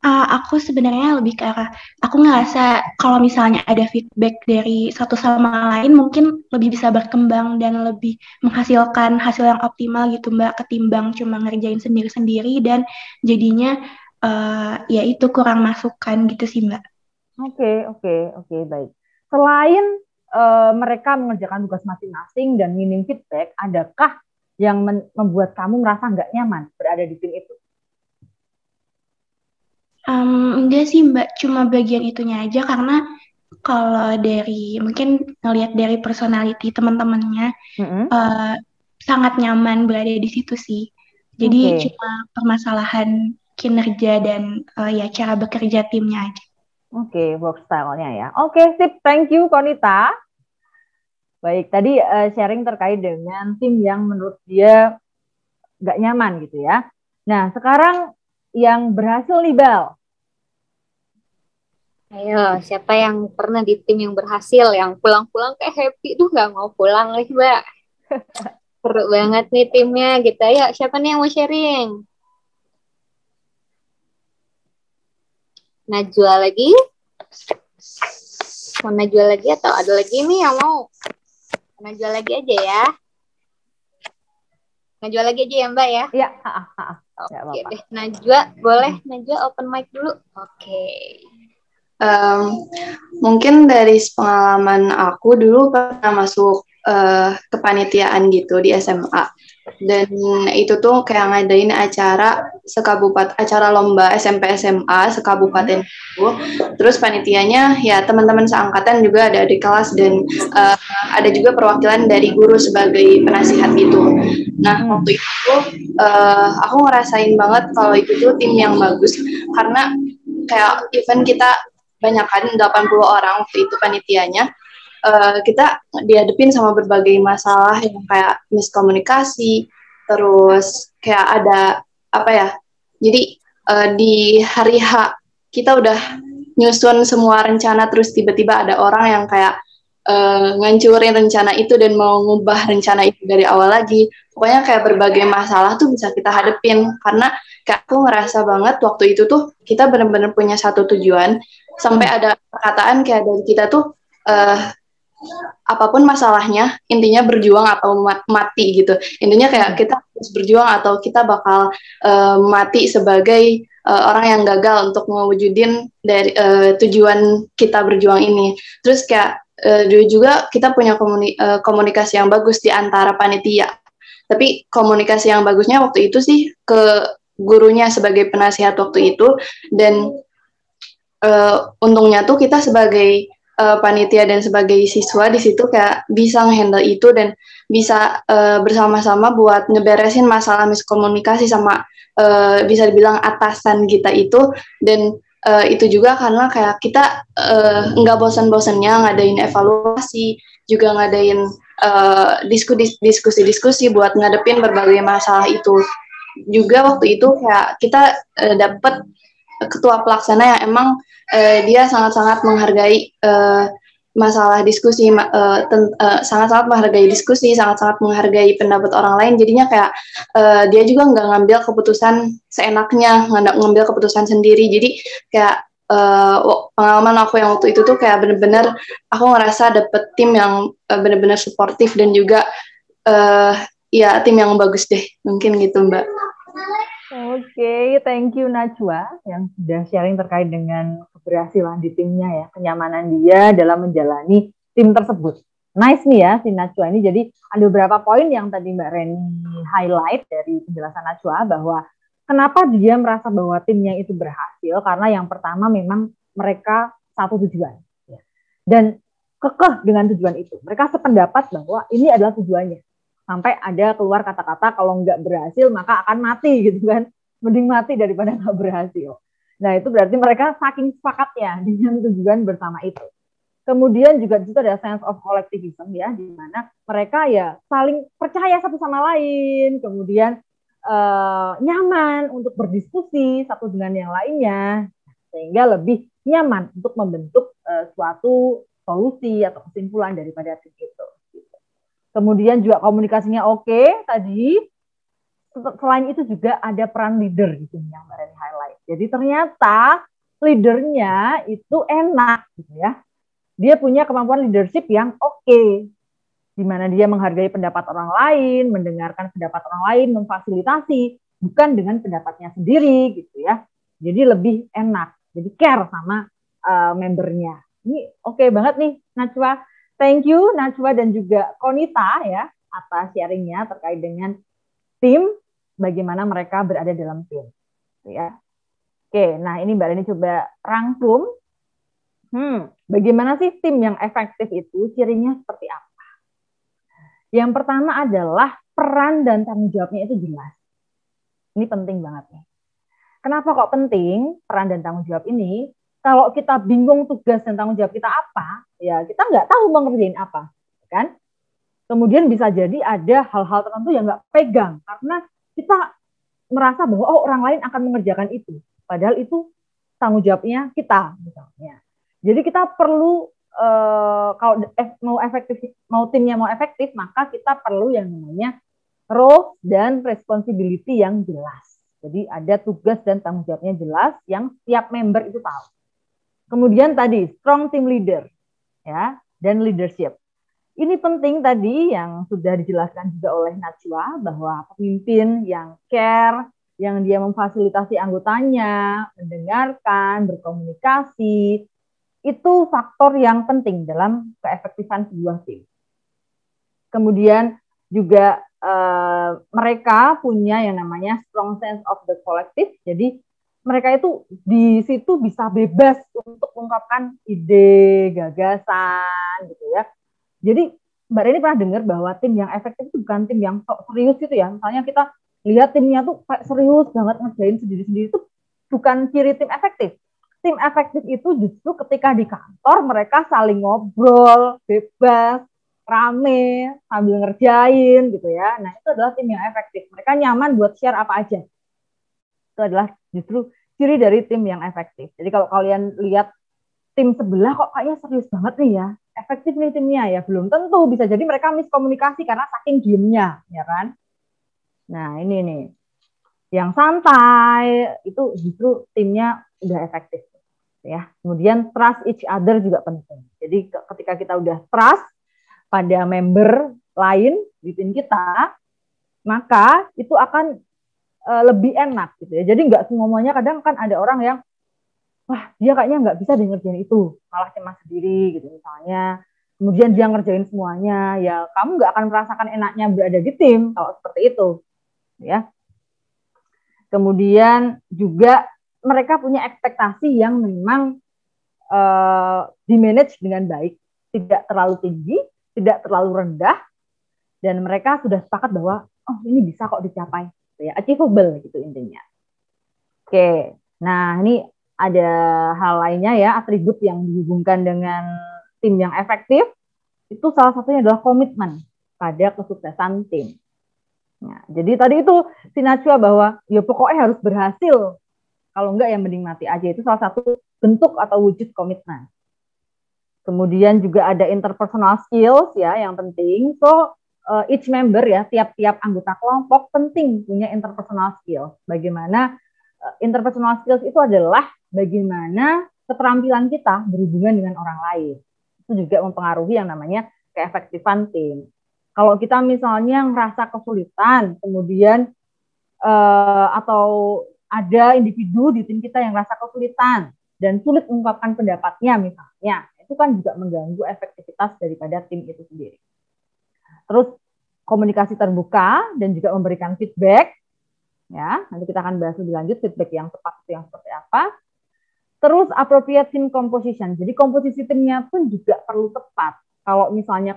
S6: Aku sebenarnya lebih ke arah, aku ngerasa kalau misalnya ada feedback dari satu sama lain, mungkin lebih bisa berkembang dan lebih menghasilkan hasil yang optimal gitu Mbak, ketimbang cuma ngerjain sendiri-sendiri dan jadinya ya itu kurang masukan gitu sih Mbak.
S3: Oke, baik. Selain mereka mengerjakan tugas masing-masing dan minim feedback, adakah yang membuat kamu merasa nggak nyaman berada di tim itu?
S6: Enggak sih Mbak, cuma bagian itunya aja karena kalau dari mungkin ngelihat dari personality teman-temannya sangat nyaman berada di situ sih. Jadi cuma permasalahan kinerja dan ya cara bekerja timnya aja.
S3: Oke, work style-nya ya. Oke, sip. Thank you, Konita. Baik, tadi sharing terkait dengan tim yang menurut dia nggak nyaman gitu ya. Nah, sekarang yang berhasil nih, Bal.
S1: Ayo, siapa yang pernah di tim yang berhasil, yang pulang-pulang kayak happy tuh nggak mau pulang lagi, Mbak. Seru banget nih timnya gitu. Ayo, siapa nih yang mau sharing? Najwa lagi? Mau Najwa lagi atau ada lagi nih yang mau? Najwa lagi aja ya. Najwa lagi aja ya, Mbak ya?
S3: Iya.
S1: Oke deh, Najwa boleh Najwa open mic dulu. Oke.
S4: Mungkin dari pengalaman aku dulu pernah masuk kepanitiaan gitu di SMA, dan itu tuh kayak ngadain acara acara lomba SMP SMA sekabupaten itu. Terus panitianya ya teman-teman seangkatan juga ada di kelas, dan ada juga perwakilan dari guru sebagai penasihat gitu. Nah waktu itu aku ngerasain banget kalau itu tuh tim yang bagus, karena kayak event kita banyak kan 80 orang waktu itu panitianya, kita dihadapin sama berbagai masalah yang kayak miskomunikasi, terus kayak ada apa ya, jadi di hari H kita udah nyusun semua rencana, terus tiba-tiba ada orang yang kayak ngancurin rencana itu dan mau ngubah rencana itu dari awal lagi. Pokoknya kayak berbagai masalah tuh bisa kita hadepin, karena kayak aku ngerasa banget waktu itu tuh kita benar-benar punya satu tujuan, sampai ada perkataan kayak dari kita tuh apapun masalahnya intinya berjuang atau mati gitu. Intinya kayak kita harus berjuang atau kita bakal mati sebagai orang yang gagal untuk mewujudin dari tujuan kita berjuang ini. Terus kayak dulu juga kita punya komunikasi yang bagus di antara panitia. Tapi komunikasi yang bagusnya waktu itu sih ke gurunya sebagai penasihat waktu itu, dan untungnya tuh kita sebagai panitia dan sebagai siswa di situ kayak bisa ngehandle itu dan bisa bersama-sama buat ngeberesin masalah miskomunikasi sama bisa dibilang atasan kita itu. Dan itu juga karena kayak kita nggak bosan-bosannya ngadain evaluasi, juga ngadain diskusi-diskusi buat ngadepin berbagai masalah itu. Juga waktu itu kayak kita dapet ketua pelaksana yang emang dia sangat-sangat menghargai masalah diskusi, sangat-sangat menghargai diskusi, sangat-sangat menghargai pendapat orang lain. Jadinya kayak dia juga nggak ngambil keputusan seenaknya, nggak ngambil keputusan sendiri. Jadi kayak pengalaman aku yang waktu itu tuh kayak bener-bener aku ngerasa dapet tim yang bener-bener suportif dan juga ya tim yang bagus deh, mungkin gitu Mbak.
S3: Oke, thank you Najwa yang sudah sharing terkait dengan keberhasilan di timnya ya, kenyamanan dia dalam menjalani tim tersebut. Nice nih ya si Najwa ini. Jadi ada beberapa poin yang tadi Mbak Reni highlight dari penjelasan Najwa, bahwa kenapa dia merasa bahwa timnya itu berhasil, karena yang pertama memang mereka satu tujuan ya. Dan kekeh dengan tujuan itu. Mereka sependapat bahwa ini adalah tujuannya. Sampai ada keluar kata-kata kalau nggak berhasil maka akan mati gitu kan. Mending mati daripada nggak berhasil. Nah itu berarti mereka saking sepakatnya dengan tujuan bersama itu. Kemudian juga di situ ada sense of collectivism ya, di mana mereka ya saling percaya satu sama lain, kemudian nyaman untuk berdiskusi satu dengan yang lainnya, sehingga lebih nyaman untuk membentuk suatu solusi atau kesimpulan daripada tim itu. Kemudian juga komunikasinya oke tadi. Selain itu juga ada peran leader di sini yang Mbak Reni highlight. Jadi ternyata leadernya itu enak gitu ya. Dia punya kemampuan leadership yang oke, di mana dia menghargai pendapat orang lain, mendengarkan pendapat orang lain, memfasilitasi, bukan dengan pendapatnya sendiri gitu ya. Jadi lebih enak, jadi care sama membernya. Ini oke banget nih Najwa. Thank you Najwa dan juga Konita ya atas sharingnya terkait dengan tim, bagaimana mereka berada dalam tim. Ya. Oke, nah ini Mbak Reni coba rangkum. Bagaimana sih tim yang efektif itu? Cirinya seperti apa? Yang pertama adalah peran dan tanggung jawabnya itu jelas. Ini penting banget nih. Kenapa kok penting peran dan tanggung jawab ini? Kalau kita bingung tugas dan tanggung jawab kita apa, ya kita nggak tahu mau ngerjain apa, kan? Kemudian bisa jadi ada hal-hal tertentu yang nggak pegang karena kita merasa bahwa orang lain akan mengerjakan itu, padahal itu tanggung jawabnya kita, misalnya. Jadi kita perlu kalau mau timnya mau efektif, maka kita perlu yang namanya role dan responsibility yang jelas. Jadi ada tugas dan tanggung jawabnya jelas yang setiap member itu tahu. Kemudian tadi strong team leader, ya, dan leadership. Ini penting tadi yang sudah dijelaskan juga oleh Najwa bahwa pemimpin yang care, yang dia memfasilitasi anggotanya, mendengarkan, berkomunikasi, itu faktor yang penting dalam keefektifan sebuah tim. Kemudian juga mereka punya yang namanya strong sense of the collective, jadi mereka itu di situ bisa bebas untuk mengungkapkan ide, gagasan, gitu ya. Jadi Mbak Reni pernah dengar bahwa tim yang efektif itu bukan tim yang serius gitu ya. Misalnya kita lihat timnya tuh kayak serius banget ngerjain sendiri-sendiri, itu bukan ciri tim efektif. Tim efektif itu justru ketika di kantor mereka saling ngobrol, bebas, rame, sambil ngerjain gitu ya. Nah itu adalah tim yang efektif. Mereka nyaman buat share apa aja. Itu adalah justru ciri dari tim yang efektif. Jadi kalau kalian lihat tim sebelah kok kayaknya serius banget nih ya, efektif nih timnya ya, belum tentu, bisa jadi mereka miskomunikasi karena saking diemnya, ya kan? Nah ini nih, yang santai itu justru timnya udah efektif, ya. Kemudian trust each other juga penting. Jadi ketika kita udah trust pada member lain di tim kita, maka itu akan lebih enak gitu ya. Jadi nggak semuanya, kadang kan ada orang yang wah dia kayaknya nggak bisa ngerjain itu, malah cemas sendiri gitu misalnya. Kemudian dia ngerjain semuanya, ya kamu nggak akan merasakan enaknya berada di tim kalau seperti itu, ya. Kemudian juga mereka punya ekspektasi yang memang di-manage dengan baik, tidak terlalu tinggi, tidak terlalu rendah, dan mereka sudah sepakat bahwa oh ini bisa kok dicapai, ya, achievable gitu intinya. Oke, nah ini ada hal lainnya ya, atribut yang dihubungkan dengan tim yang efektif, itu salah satunya adalah komitmen pada kesuksesan tim. Nah, jadi tadi itu si Najwa bahwa ya pokoknya harus berhasil, kalau enggak ya mending mati aja, itu salah satu bentuk atau wujud komitmen. Kemudian juga ada interpersonal skills ya yang penting. So each member ya, tiap-tiap anggota kelompok penting punya interpersonal skills. Bagaimana interpersonal skills itu adalah bagaimana keterampilan kita berhubungan dengan orang lain. Itu juga mempengaruhi yang namanya keefektifan tim. Kalau kita misalnya ngerasa kesulitan, kemudian atau ada individu di tim kita yang ngerasa kesulitan dan sulit mengungkapkan pendapatnya misalnya, itu kan juga mengganggu efektivitas daripada tim itu sendiri. Terus komunikasi terbuka dan juga memberikan feedback. Ya, nanti kita akan bahas lebih lanjut feedback yang tepat itu yang seperti apa. Terus appropriate team composition. Jadi komposisi timnya pun juga perlu tepat. Kalau misalnya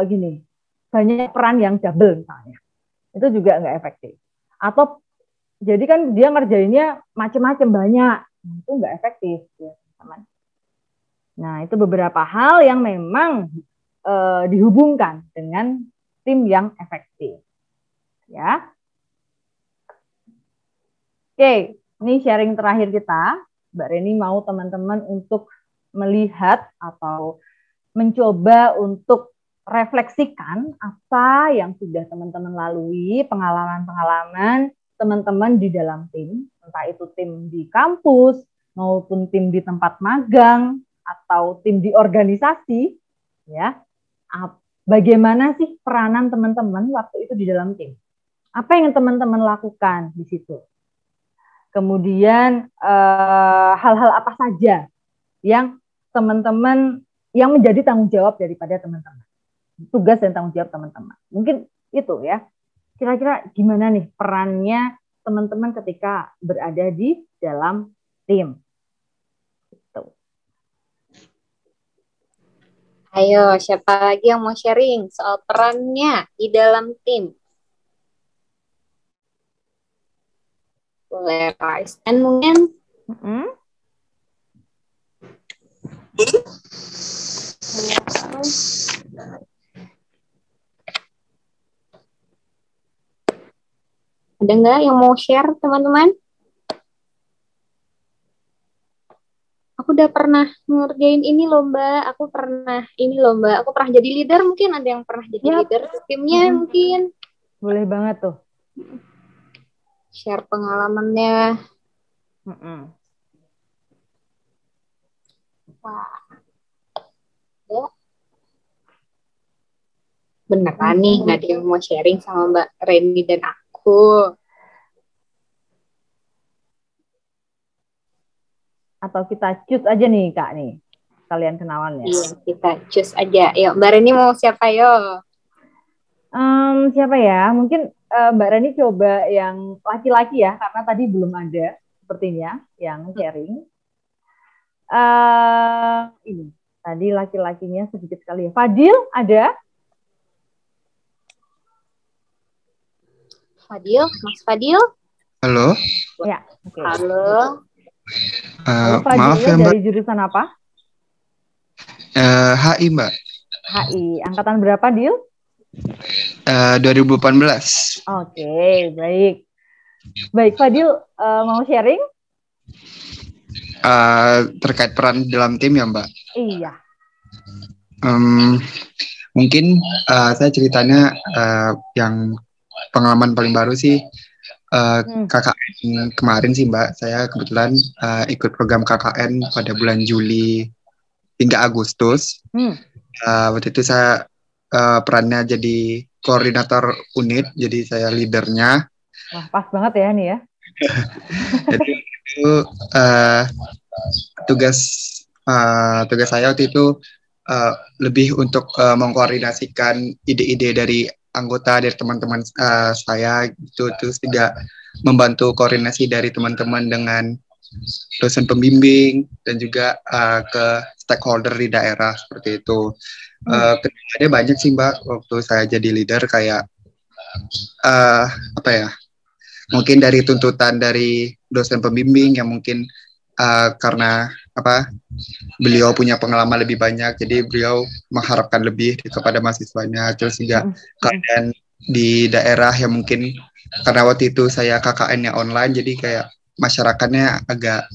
S3: gini, banyak peran yang double misalnya, itu juga nggak efektif. Atau jadi kan dia ngerjainnya macam-macam banyak, itu nggak efektif ya, teman. Nah, itu beberapa hal yang memang dihubungkan dengan tim yang efektif. Ya. Oke, ini sharing terakhir kita. Mbak Reni mau teman-teman untuk melihat atau mencoba untuk refleksikan apa yang sudah teman-teman lalui, pengalaman-pengalaman teman-teman di dalam tim, entah itu tim di kampus, maupun tim di tempat magang, atau tim di organisasi, ya. Bagaimana sih peranan teman-teman waktu itu di dalam tim? Apa yang teman-teman lakukan di situ? Kemudian hal-hal apa saja yang teman-teman yang menjadi tanggung jawab daripada teman-teman, tugas dan tanggung jawab teman-teman. Mungkin itu ya. Kira-kira gimana nih perannya teman-teman ketika berada di dalam tim? Gitu.
S1: Ayo, siapa lagi yang mau sharing soal perannya di dalam tim? Boleh raise hand mungkin? Ada nggak yang mau share, teman-teman? Aku udah pernah ngerjain ini lomba, aku pernah jadi leader, mungkin ada yang pernah jadi leader timnya mungkin.
S3: Boleh banget tuh.
S1: Share pengalamannya. Wah. Ya. Beneran nih, nggak ada yang mau sharing sama Mbak Reni dan aku.
S3: Atau kita choose aja nih Kak nih, kalian kenalannya.
S1: Iya, kita choose aja. Yuk, Mbak Reni mau siapa yo?
S3: Siapa ya? Mungkin Mbak Reni coba yang laki-laki ya, karena tadi belum ada sepertinya yang sharing. Ini tadi laki-lakinya sedikit sekali ya. Fadil ada?
S1: Fadil, Mas Fadil?
S7: Halo.
S3: Ya. Okay.
S1: Halo.
S3: Halo Fadil,
S7: maaf ya Mbak.
S3: dari jurusan apa?
S7: HI Mbak.
S3: HI. Angkatan berapa Dil?
S7: 2018.
S3: Oke, baik. Baik Fadil, mau sharing?
S7: Terkait peran dalam tim ya Mbak?
S3: Iya.
S7: Mungkin saya ceritanya yang pengalaman paling baru sih KKN kemarin sih Mbak. Saya kebetulan ikut program KKN pada bulan Juli hingga Agustus. Waktu itu saya perannya jadi koordinator unit, jadi saya leadernya.
S3: Wah, pas banget ya nih ya.
S7: Jadi itu tugas saya waktu itu lebih untuk mengkoordinasikan ide-ide dari anggota, dari teman-teman saya gitu, terus juga membantu koordinasi dari teman-teman dengan dosen pembimbing dan juga ke stakeholder di daerah seperti itu. Ada banyak sih Mbak waktu saya jadi leader, kayak mungkin dari tuntutan dari dosen pembimbing yang mungkin karena beliau punya pengalaman lebih banyak, jadi beliau mengharapkan lebih kepada mahasiswanya. Terus juga keadaan di daerah yang mungkin karena waktu itu saya KKN-nya online, jadi kayak masyarakatnya agak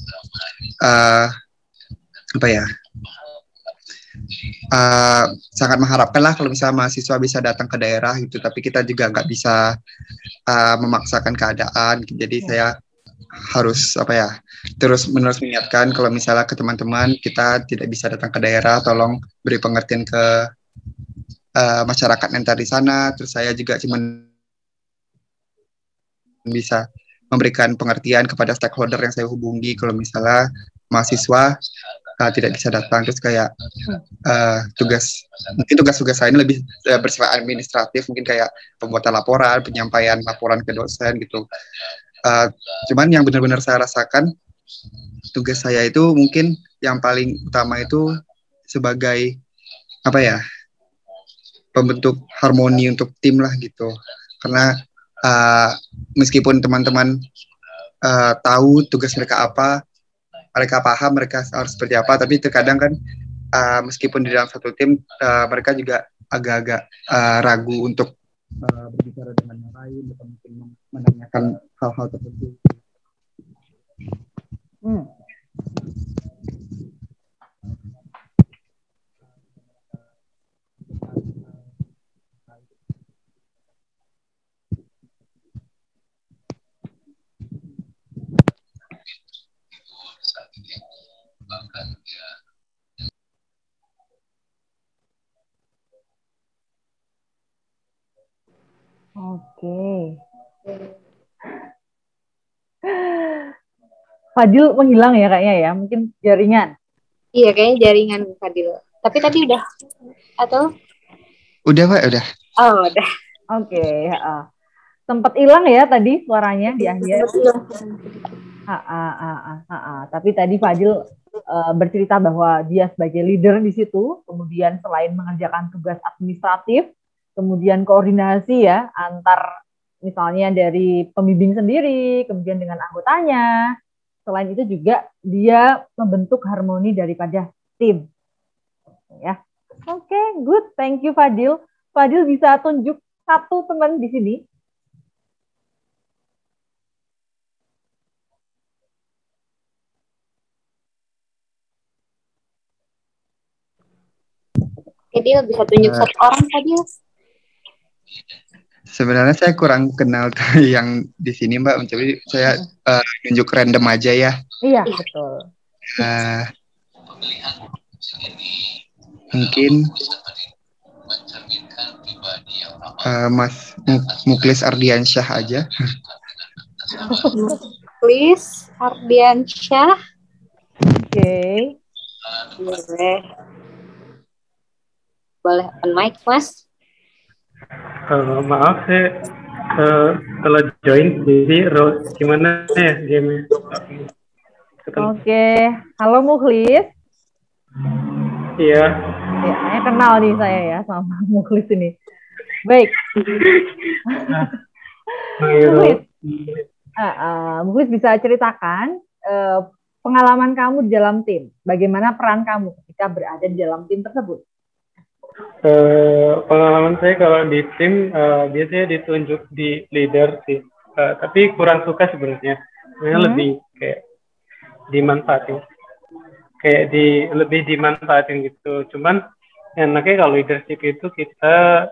S7: sangat mengharapkan lah kalau misalnya mahasiswa bisa datang ke daerah gitu, tapi kita juga nggak bisa memaksakan keadaan. Jadi saya harus terus-menerus mengingatkan kalau misalnya ke teman-teman kita tidak bisa datang ke daerah, tolong beri pengertian ke masyarakat yang di sana. Terus saya juga cuma bisa memberikan pengertian kepada stakeholder yang saya hubungi kalau misalnya mahasiswa tidak bisa datang. Terus kayak tugas-tugas saya ini lebih bersifat administratif, mungkin kayak pembuatan laporan, penyampaian laporan ke dosen gitu. Cuman yang benar-benar saya rasakan, tugas saya itu mungkin yang paling utama itu sebagai pembentuk harmoni untuk tim lah gitu. Karena meskipun teman-teman tahu tugas mereka apa, mereka paham mereka harus seperti apa, tapi terkadang kan meskipun di dalam satu tim mereka juga agak-agak ragu untuk berbicara dengan yang lain atau mungkin menanyakan hal-hal tertentu.
S3: Oke. Fadil menghilang ya kayaknya ya, mungkin jaringan.
S1: Iya, kayaknya jaringan Fadil. Tapi tadi udah atau?
S7: Udah, Pak, udah.
S1: Oh, udah.
S3: Oke, sempat hilang ya tadi suaranya di akhir. Tapi tadi Fadil bercerita bahwa dia sebagai leader di situ, kemudian selain mengerjakan tugas administratif, kemudian koordinasi ya antar misalnya dari pembimbing sendiri, kemudian dengan anggotanya. Selain itu juga dia membentuk harmoni daripada tim. Ya. Oke, good. Thank you Fadil. Fadil bisa tunjuk satu teman di sini.
S1: Fadil bisa tunjuk satu orang Fadil.
S7: Sebenarnya saya kurang kenal yang di sini Mbak, jadi saya tunjuk random aja ya.
S3: Iya, betul.
S7: Mungkin Mas Muklis Ardiansyah aja.
S1: Muklis Ardiansyah.
S3: Oke.
S1: Boleh open mic, Mas.
S8: Maaf, saya setelah join, jadi gimana ya game-nya?
S3: Oke. Halo Muklis.
S8: Iya.
S3: Ya, kenal nih saya ya sama Muklis ini. Baik. Muklis bisa ceritakan pengalaman kamu di dalam tim. Bagaimana peran kamu ketika berada di dalam tim tersebut?
S8: Pengalaman saya kalau di tim biasanya ditunjuk di leader sih, tapi kurang suka sebenarnya. Lebih kayak dimanfaatin, lebih dimanfaatin gitu. Cuman enaknya kalau leadership itu kita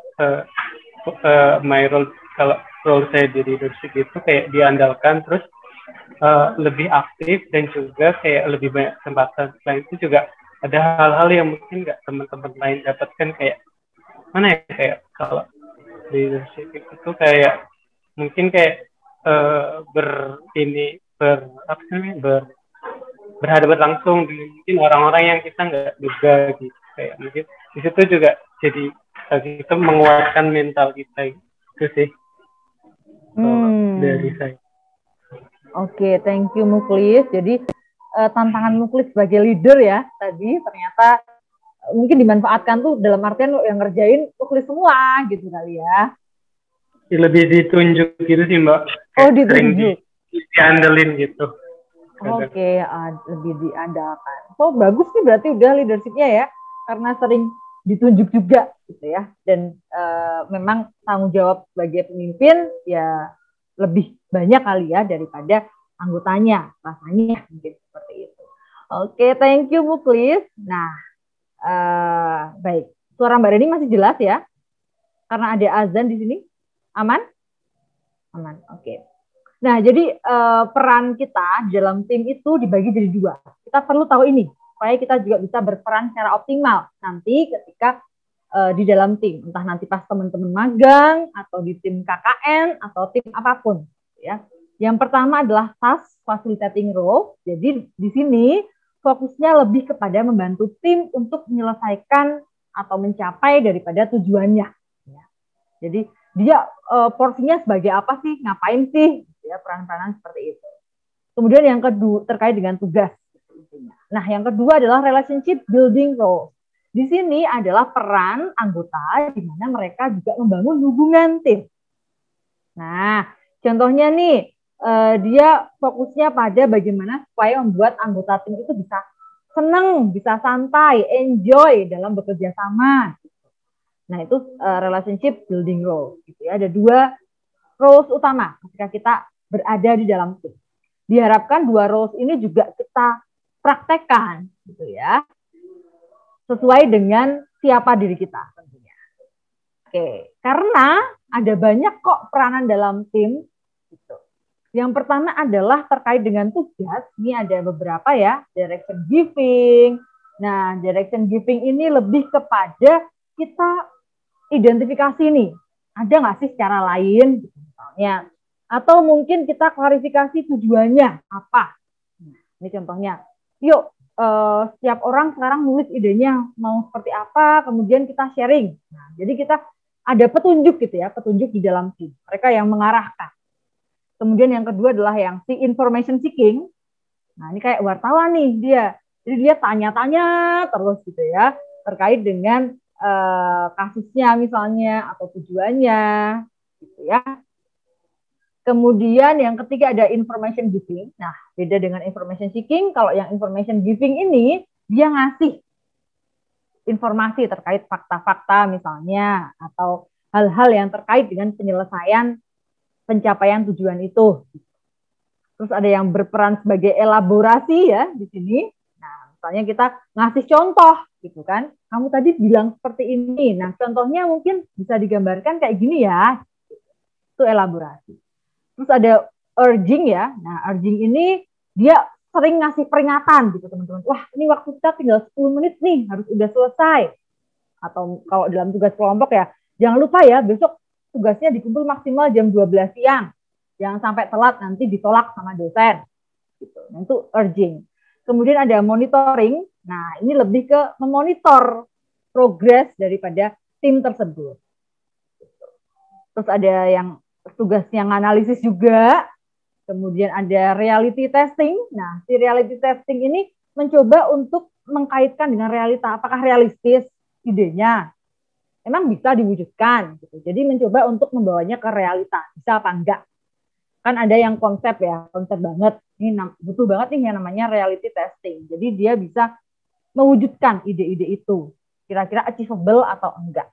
S8: my role, kalau role saya di leadership itu kayak diandalkan, terus lebih aktif dan juga kayak lebih banyak kesempatan. Selain itu juga ada hal-hal yang mungkin nggak teman-teman lain dapatkan, kayak mana ya, kayak kalau leadership itu kayak mungkin kayak berhadapan langsung dengan mungkin orang-orang yang kita nggak duga gitu, kayak mungkin di situ juga jadi kita menguatkan mental kita gitu sih. Dari saya.
S3: Oke, thank you Muklis. Jadi tantangan Muklis sebagai leader ya tadi ternyata mungkin dimanfaatkan tuh dalam artian yang ngerjain Muklis semua gitu kali ya.
S8: Lebih ditunjuk gitu sih Mbak.
S3: Oh, ditunjuk.
S8: Diandelin gitu.
S3: Oke, lebih diandalkan. So bagus nih berarti udah leadership-nya ya, karena sering ditunjuk juga gitu ya. Dan memang tanggung jawab sebagai pemimpin ya lebih banyak kali ya daripada anggotanya, rasanya mungkin seperti itu. Oke, thank you Muklis. Nah, baik. Suara Mbak Reni masih jelas ya? Karena ada azan di sini. Aman? Aman, oke. Nah, jadi peran kita dalam tim itu dibagi jadi dua. Kita perlu tahu ini, supaya kita juga bisa berperan secara optimal nanti ketika di dalam tim. Entah nanti pas teman-teman magang, atau di tim KKN, atau tim apapun. Ya. Yang pertama adalah task facilitating role. Jadi di sini fokusnya lebih kepada membantu tim untuk menyelesaikan atau mencapai daripada tujuannya. Ya. Jadi dia porsinya sebagai apa sih, ngapain sih, ya, peran-peranan seperti itu. Kemudian yang kedua terkait dengan tugas. Nah, yang kedua adalah relationship building role. Di sini adalah peran anggota di mana mereka juga membangun hubungan tim. Nah, contohnya nih, dia fokusnya pada bagaimana supaya membuat anggota tim itu bisa seneng, bisa santai, enjoy dalam bekerja sama. Nah, itu relationship building role gitu ya. Ada 2 roles utama ketika kita berada di dalam tim. Diharapkan 2 roles ini juga kita praktekkan gitu ya. Sesuai dengan siapa diri kita tentunya. Oke, karena ada banyak kok peranan dalam tim gitu. Yang pertama adalah terkait dengan tugas. Ini ada beberapa ya, direction giving. Nah, direction giving ini lebih kepada kita identifikasi nih, ada nggak sih cara lain misalnya, atau mungkin kita klarifikasi tujuannya apa. Ini contohnya, yuk setiap orang sekarang nulis idenya mau seperti apa, kemudian kita sharing. Nah, jadi kita ada petunjuk gitu ya, petunjuk di dalam tim, mereka yang mengarahkan. Kemudian yang kedua adalah yang si information seeking. Nah, ini kayak wartawan nih dia, jadi dia tanya-tanya terus gitu ya, terkait dengan kasusnya misalnya atau tujuannya gitu ya. Kemudian yang ketiga ada information giving. Nah, beda dengan information seeking. Kalau yang information giving ini dia ngasih informasi terkait fakta-fakta misalnya atau hal-hal yang terkait dengan penyelesaian pencapaian tujuan itu. Terus ada yang berperan sebagai elaborasi ya di sini. Nah, misalnya kita ngasih contoh gitu kan, kamu tadi bilang seperti ini, nah contohnya mungkin bisa digambarkan kayak gini ya, itu elaborasi. Terus ada urging ya, nah urging ini dia sering ngasih peringatan gitu teman-teman, wah ini waktu kita tinggal 10 menit nih, harus udah selesai. Atau kalau dalam tugas kelompok ya, jangan lupa ya besok tugasnya dikumpul maksimal jam 12 siang, jangan sampai telat nanti ditolak sama dosen. Gitu. Nah, itu urging. Kemudian ada monitoring. Nah, ini lebih ke memonitor progres daripada tim tersebut. Terus ada yang tugasnya analisis juga. Kemudian ada reality testing. Nah, si reality testing ini mencoba untuk mengkaitkan dengan realita. Apakah realistis idenya? Emang bisa diwujudkan. Gitu. Jadi mencoba untuk membawanya ke realita. Bisa apa enggak? Kan ada yang konsep ya, konsep banget. Ini butuh banget nih yang namanya reality testing. Jadi dia bisa mewujudkan ide-ide itu. Kira-kira achievable atau enggak.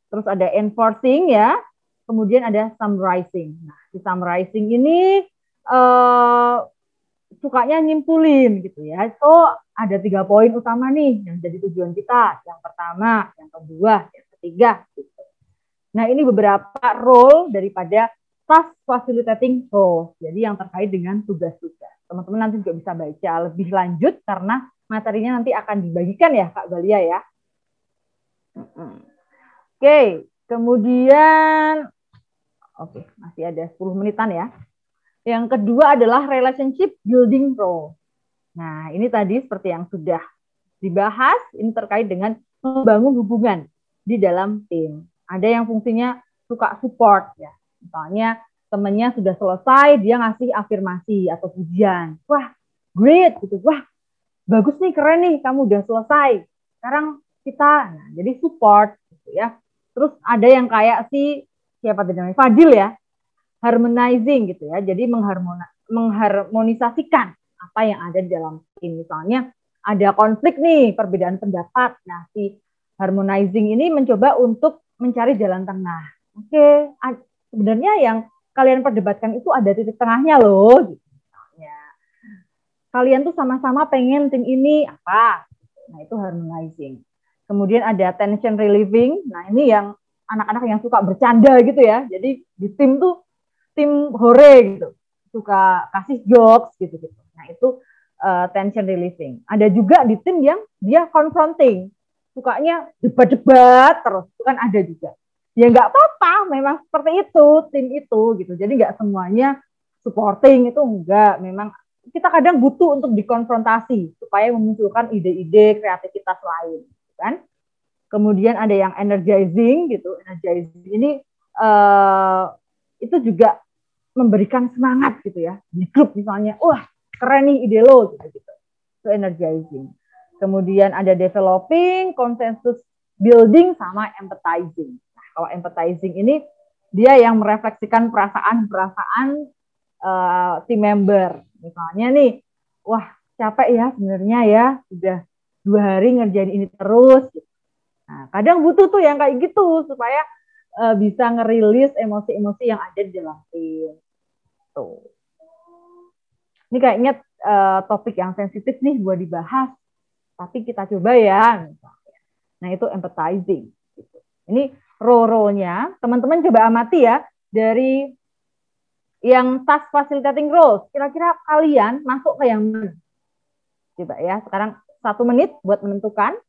S3: Terus ada enforcing ya. Kemudian ada summarizing. Nah, di summarizing ini sukanya nyimpulin gitu ya. So, ada 3 poin utama nih yang jadi tujuan kita. Yang pertama, yang kedua, yang ketiga. Gitu. Nah, ini beberapa role daripada task facilitating role. Jadi yang terkait dengan tugas-tugas. Teman-teman nanti juga bisa baca lebih lanjut karena materinya nanti akan dibagikan ya Kak Galia ya. Oke, kemudian masih ada 10 menitan ya. Yang kedua adalah relationship building role. Nah, ini tadi seperti yang sudah dibahas, ini terkait dengan membangun hubungan di dalam tim. Ada yang fungsinya suka support ya. Misalnya temannya sudah selesai, dia ngasih afirmasi atau pujian. Wah, great gitu. Wah, bagus nih, keren nih, kamu udah selesai. Sekarang kita, nah, jadi support gitu ya. Terus ada yang kayak siapa namanya Fadil ya, harmonizing gitu ya. Jadi mengharmonisasikan apa yang ada di dalam tim. Misalnya ada konflik nih, perbedaan pendapat. Nah, si harmonizing ini mencoba untuk mencari jalan tengah. Oke, sebenarnya yang kalian perdebatkan itu ada titik tengahnya loh. Gitu. Kalian tuh sama-sama pengen tim ini apa? Nah, itu harmonizing. Kemudian ada tension relieving. Nah, ini yang anak-anak yang suka bercanda gitu ya. Jadi di tim tuh tim hore gitu. Suka kasih jokes gitu. Nah, itu tension relieving. Ada juga di tim yang dia confronting. Sukanya debat-debat terus. Itu kan ada juga. Ya nggak apa-apa, memang seperti itu tim itu gitu. Jadi nggak semuanya supporting, itu enggak. Memang kita kadang butuh untuk dikonfrontasi supaya memunculkan ide-ide kreativitas lain, kan? Kemudian ada yang energizing gitu. Energizing ini itu juga memberikan semangat gitu ya di grup misalnya. Wah, keren nih ide lo gitu. Itu energizing. Kemudian ada developing, consensus building sama empathizing. Nah, kalau empathizing ini dia yang merefleksikan perasaan-perasaan team member. Misalnya nih, wah capek ya sebenarnya ya, udah 2 hari ngerjain ini terus. Nah, kadang butuh tuh yang kayak gitu supaya bisa ngerilis emosi-emosi yang ada di dalam tim. Tuh. Ini kayaknya topik yang sensitif nih buat dibahas, tapi kita coba ya. Nah, itu empathizing. Gitu. Ini role-nya, teman-teman coba amati ya, dari yang task facilitating roles, kira-kira kalian masuk ke yang mana? Coba ya, sekarang 1 menit buat menentukan,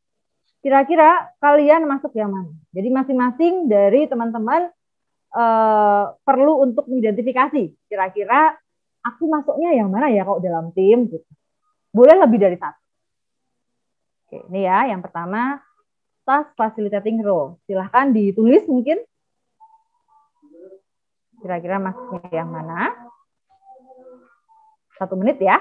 S3: kira-kira kalian masuk yang mana. Jadi masing-masing dari teman-teman perlu untuk mengidentifikasi, kira-kira aku masuknya yang mana ya kalau dalam tim, gitu. Boleh lebih dari 1. Oke, ini ya, yang pertama, task facilitating role. Silahkan ditulis mungkin. Kira-kira masuknya yang mana? 1 menit ya.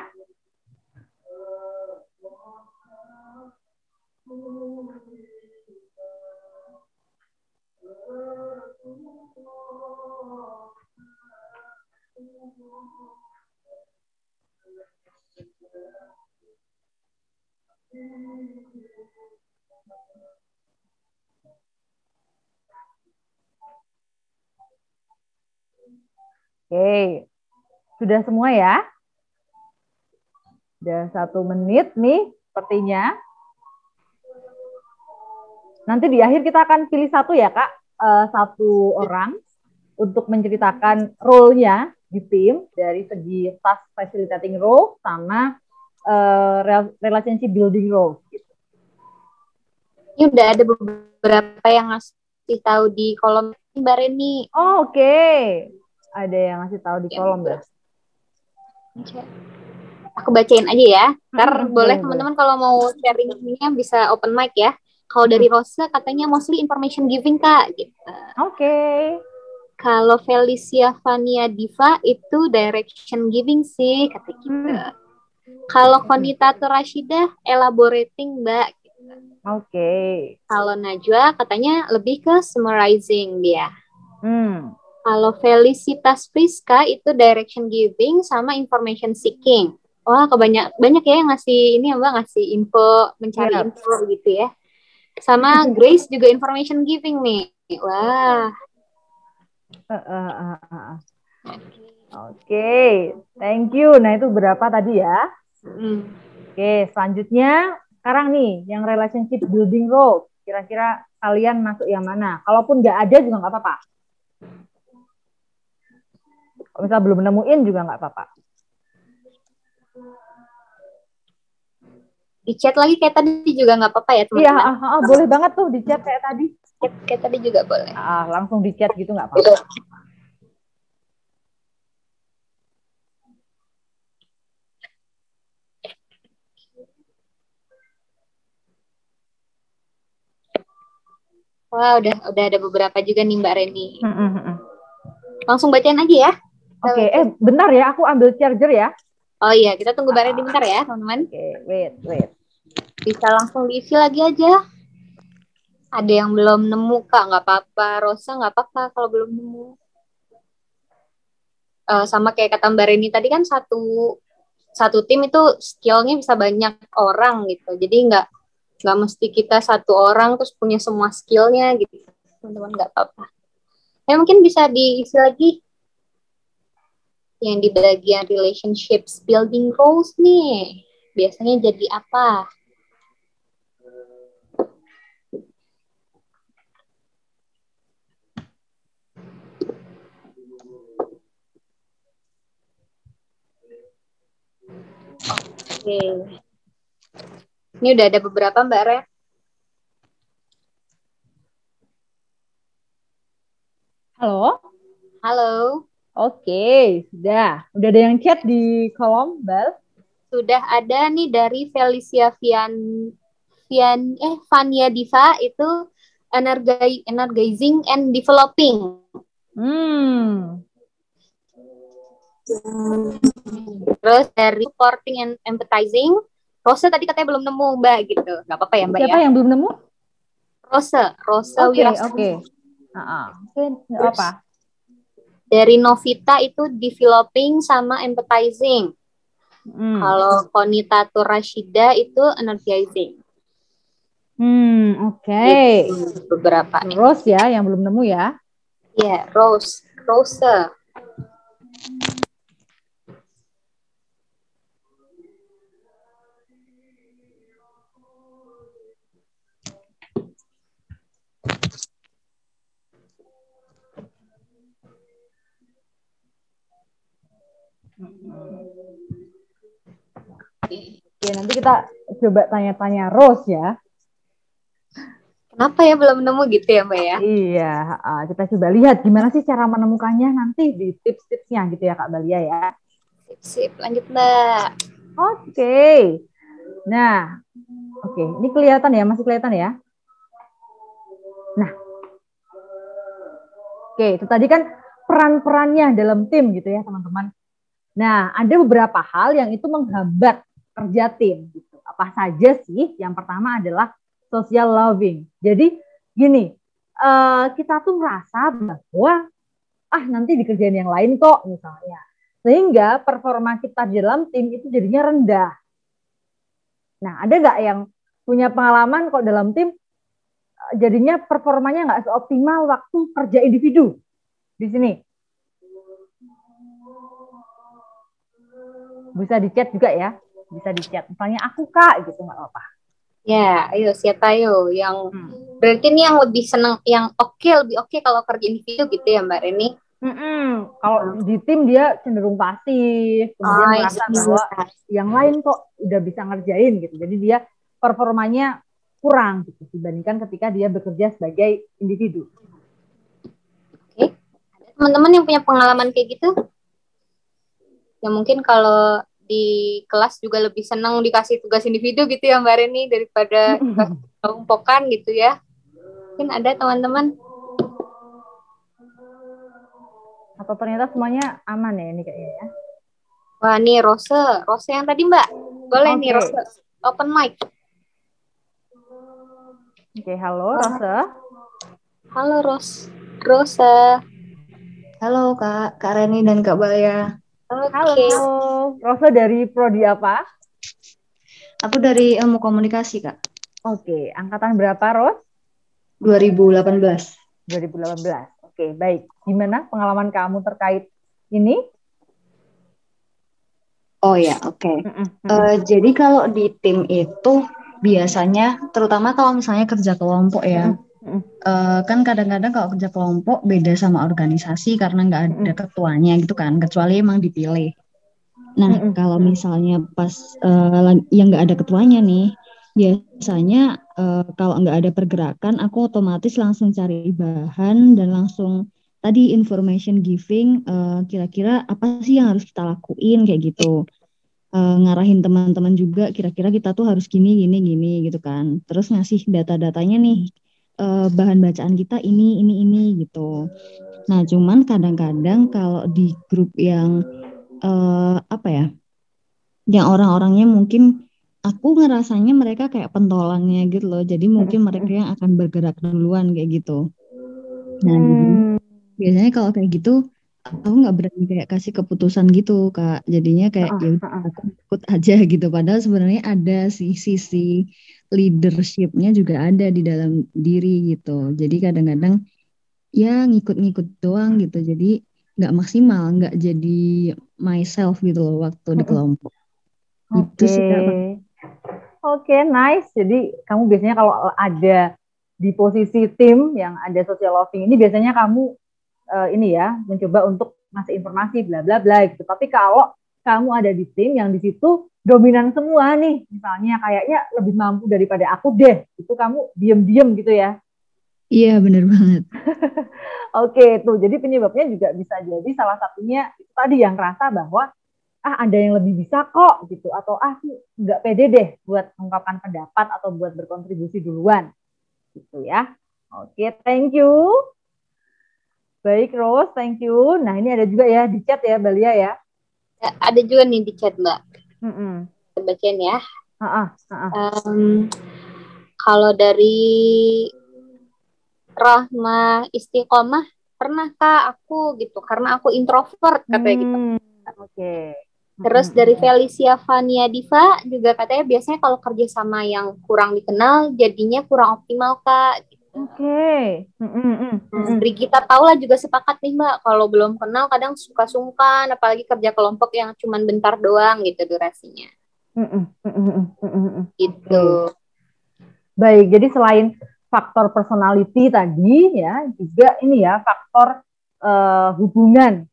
S3: Oke, sudah semua ya? Sudah 1 menit nih sepertinya. Nanti di akhir kita akan pilih 1 ya Kak, 1 orang untuk menceritakan role-nya di tim dari segi task facilitating role sama relationship building role. Gitu.
S1: Ini udah ada beberapa yang ngasih tahu di kolom Mbak Reni.
S3: Oh, oke. Ada yang ngasih tahu di kolom ya.
S1: Aku bacain aja ya. Ntar boleh teman-teman kalau mau sharing-nya bisa open mic ya. Kalau dari Rosa katanya mostly information giving Kak. Gitu.
S3: Oke.
S1: Kalau Felicia Vania Diva itu direction giving sih kata kita. Kalau Konita Rashidah elaborating Mbak. Gitu.
S3: Oke.
S1: Kalau Najwa katanya lebih ke summarizing dia. Kalau Felicitas Friska itu direction giving sama information seeking. Wah, banyak ya yang ngasih ini ya Mbak, ngasih info, mencari info gitu ya. Sama Grace juga information giving nih. Wah.
S3: Oke, thank you. Nah, itu berapa tadi ya? Oke, selanjutnya sekarang nih yang relationship building role. Kira-kira kalian masuk yang mana? Kalaupun nggak ada juga nggak apa-apa. Kalau misalnya belum nemuin juga nggak apa-apa.
S1: Di chat lagi kayak tadi juga nggak apa-apa ya teman-teman?
S3: Iya, boleh banget tuh di chat kayak tadi.
S1: Kayak tadi juga boleh.
S3: Langsung di chat gitu nggak apa-apa.
S1: Wah, udah ada beberapa juga nih Mbak Reni. Langsung bacain aja ya.
S3: Oke, bentar ya, aku ambil charger ya.
S1: Oh iya, kita tunggu Mbak Reni bentar ya, teman-teman.
S3: Oke, wait.
S1: Bisa langsung diisi lagi aja. Ada yang belum nemu Kak, nggak apa-apa. Rosa nggak apa-apa kalau belum nemu. Sama kayak kata Mbak Reni tadi kan satu tim itu skillnya bisa banyak orang gitu. Jadi nggak mesti kita 1 orang terus punya semua skillnya gitu. Teman-teman nggak apa-apa. Mungkin bisa diisi lagi yang di bagian relationships building roles nih. Biasanya jadi apa? Oke. Ini udah ada beberapa Mbak Re. Halo.
S3: Oke, sudah. Udah ada yang chat di kolom, Bal?
S1: Sudah ada nih dari Felicia Vania Diva itu energizing and developing. Terus dari supporting and empathizing, Rosa tadi katanya belum nemu Mbak gitu. Gak apa-apa ya Mbak.
S3: Siapa yang belum nemu?
S1: Rosa Wirasari.
S3: Oke. Nggak apa.
S1: Dari Novita itu developing sama empathizing. Kalau Konitatur Rashida itu energizing.
S3: Oke.
S1: Itu beberapa nih.
S3: Rose ya, yang belum nemu ya.
S1: Iya, Rose.
S3: Oke, nanti kita coba tanya-tanya Rose ya.
S1: Kenapa ya belum nemu gitu ya Mbak ya?
S3: Iya, kita coba lihat gimana sih cara menemukannya nanti di tips-tipsnya gitu ya Kak Balia ya.
S1: Sip, lanjut Mbak.
S3: Oke. Nah, oke, ini kelihatan ya, masih kelihatan ya. Nah, oke, itu tadi kan peran-perannya dalam tim gitu ya teman-teman. Nah, ada beberapa hal yang itu menghambat kerja tim. Gitu. Apa saja sih? Yang pertama adalah social loving. Jadi gini, kita tuh merasa bahwa nanti dikerjain yang lain kok misalnya. Sehingga performa kita di dalam tim itu jadinya rendah. Nah, ada nggak yang punya pengalaman kok dalam tim jadinya performanya nggak seoptimal waktu kerja individu di sini? Bisa di chat juga ya, bisa di chat. Misalnya aku Kak, gitu nggak apa-apa.
S1: Ya, ayo siapa ayo yang berarti ini yang lebih senang, yang lebih oke kalau kerja individu gitu ya Mbak Reni?
S3: Kalau di tim dia cenderung pasif, kemudian merasa bahwa yang lain kok udah bisa ngerjain gitu. Jadi dia performanya kurang gitu dibandingkan ketika dia bekerja sebagai individu.
S1: Oke, ada teman-teman yang punya pengalaman kayak gitu? Ya mungkin kalau di kelas juga lebih senang dikasih tugas individu gitu ya Mbak Reni daripada kelompokan gitu ya. Mungkin ada teman-teman.
S3: Atau ternyata semuanya aman ya ini kayaknya ya.
S1: Wah nih Rose yang tadi Mbak. Boleh nih Rose, open mic.
S3: Oke, halo Rose.
S1: Halo Rose.
S9: Halo Kak Reni dan Kak Balia.
S3: Halo, Rose dari prodi apa?
S9: Aku dari ilmu komunikasi, Kak.
S3: Oke, angkatan berapa, Rose?
S9: 2018.
S3: 2018. Oke, baik. Gimana pengalaman kamu terkait ini?
S9: Oh ya, oke. Jadi kalau di tim itu biasanya, terutama kalau misalnya kerja kelompok ya, kan kadang-kadang kalau kerja kelompok beda sama organisasi karena nggak ada ketuanya gitu kan, kecuali emang dipilih. Nah, kalau misalnya pas yang nggak ada ketuanya nih, biasanya kalau nggak ada pergerakan, aku otomatis langsung cari bahan dan langsung tadi information giving, kira-kira apa sih yang harus kita lakuin kayak gitu. Ngarahin teman-teman juga, kira-kira kita tuh harus gini gitu kan. Terus ngasih data-datanya nih, bahan bacaan kita ini gitu. Nah, cuman kadang-kadang kalau di grup yang yang orang-orangnya mungkin aku ngerasanya mereka kayak pentolannya gitu loh. Jadi mungkin mereka yang akan bergerak duluan kayak gitu. Nah, biasanya kalau kayak gitu aku nggak berani kayak kasih keputusan gitu Kak. Jadinya kayak ya aku ikut aja gitu. Padahal sebenarnya ada sisi leadership-nya juga ada di dalam diri gitu. Jadi kadang-kadang ya ngikut-ngikut doang gitu. Jadi nggak maksimal, nggak jadi myself gitu loh waktu di kelompok. Itu sih Kak.
S3: Oke, nice. Jadi kamu biasanya kalau ada di posisi tim yang ada social loving ini biasanya kamu ini ya mencoba untuk ngasih informasi bla bla bla gitu. Tapi kalau kamu ada di tim yang di situ dominan semua nih, misalnya kayaknya lebih mampu daripada aku deh, itu kamu diem-diem gitu ya.
S9: Iya, benar banget.
S3: Oke, tuh. Jadi penyebabnya juga bisa jadi salah satunya itu tadi yang rasa bahwa ada yang lebih bisa kok gitu, atau nggak pede deh buat mengungkapkan pendapat atau buat berkontribusi duluan gitu ya. Oke, thank you. Baik Rose, thank you. Nah ini ada juga ya di chat ya Balia ya.
S1: Ada juga nih di chat Mbak. Kita bacain ya. Kalau dari Rahma Istiqomah, pernah Kak aku gitu karena aku introvert katanya gitu.
S3: Oke.
S1: Terus dari Felicia Vania Diva juga katanya biasanya kalau kerja sama yang kurang dikenal jadinya kurang optimal, Kak.
S3: Oke.
S1: Brigita Paula juga sepakat nih Mbak, kalau belum kenal kadang suka sungkan, apalagi kerja kelompok yang cuma bentar doang gitu durasinya. Gitu.
S3: Baik, jadi selain faktor personality tadi ya, juga ini ya faktor hubungan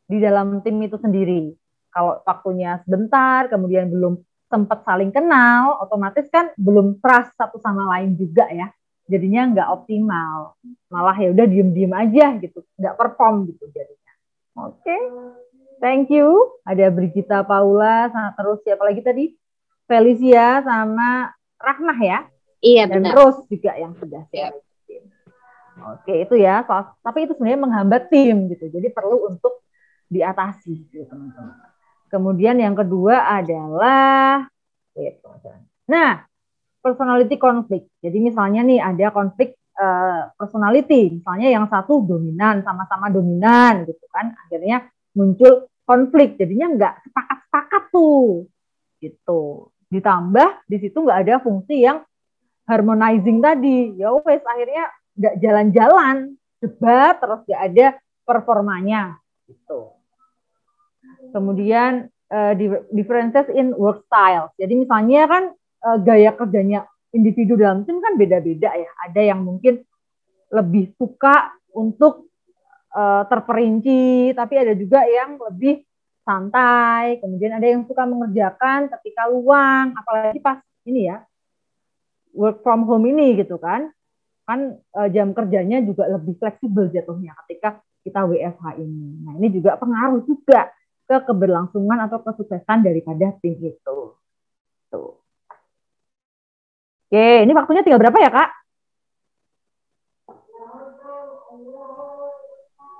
S3: di dalam tim itu sendiri. Kalau waktunya sebentar, kemudian belum sempat saling kenal, otomatis kan belum trust satu sama lain juga ya. Jadinya nggak optimal, malah ya udah diem-diem aja gitu, nggak perform gitu jadinya. Oke, thank you. Ada Brigita Paula, sama terus siapa lagi tadi? Felicia sama Rahmah ya.
S1: Iya
S3: dan
S1: benar.
S3: Rose juga yang sudah share. Oke, itu ya. Tapi itu sebenarnya menghambat tim gitu, jadi perlu untuk diatasi gitu teman-teman. Kemudian yang kedua adalah, nah, personality conflict. Jadi misalnya nih ada konflik personality, misalnya yang satu dominan, sama-sama dominan gitu kan, akhirnya muncul konflik, jadinya nggak sepakat-sepakat tuh, gitu. Ditambah di situ nggak ada fungsi yang harmonizing tadi, ya wes akhirnya nggak jalan-jalan, debat terus nggak ada performanya, gitu. Kemudian differences in work style. Jadi misalnya kan gaya kerjanya individu dalam tim kan beda-beda ya. Ada yang mungkin lebih suka untuk terperinci, tapi ada juga yang lebih santai. Kemudian ada yang suka mengerjakan ketika luang, apalagi pas ini ya work from home ini gitu kan jam kerjanya juga lebih fleksibel jatuhnya ketika kita WFH ini. Nah ini juga pengaruh juga ke keberlangsungan atau kesuksesan daripada tim itu. Tuh. Oke, ini waktunya tinggal berapa ya, Kak?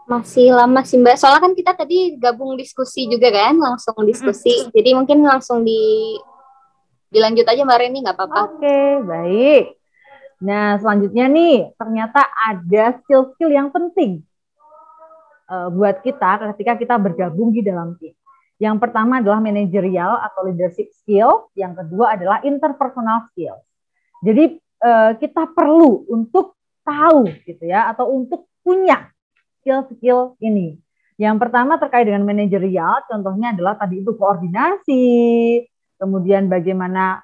S1: Masih lama sih, Mbak. Soalnya kan kita tadi gabung diskusi juga kan, langsung diskusi. Jadi mungkin langsung dilanjut aja Mbak Reni, nggak apa-apa.
S3: Oke, baik. Nah, selanjutnya nih, ternyata ada skill-skill yang penting buat kita ketika kita bergabung di dalam tim. Yang pertama adalah managerial atau leadership skill, yang kedua adalah interpersonal skill. Jadi kita perlu untuk tahu gitu ya, atau untuk punya skill-skill ini. Yang pertama terkait dengan manajerial, contohnya adalah tadi itu koordinasi, kemudian bagaimana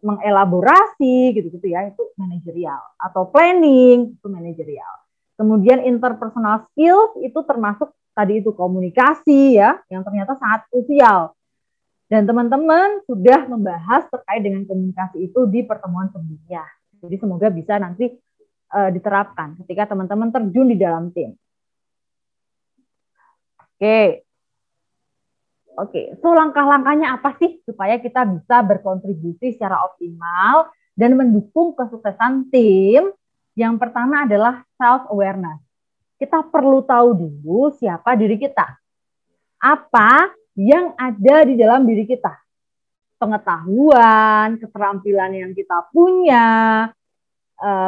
S3: mengelaborasi gitu-gitu ya, itu manajerial, atau planning itu manajerial. Kemudian interpersonal skills itu termasuk tadi itu komunikasi ya, yang ternyata sangat krusial. Dan teman-teman sudah membahas terkait dengan komunikasi itu di pertemuan sebelumnya. Jadi semoga bisa nanti diterapkan ketika teman-teman terjun di dalam tim. Oke, so langkah-langkahnya apa sih supaya kita bisa berkontribusi secara optimal dan mendukung kesuksesan tim? Yang pertama adalah self-awareness. Kita perlu tahu dulu siapa diri kita. Apa yang ada di dalam diri kita. Pengetahuan, keterampilan yang kita punya,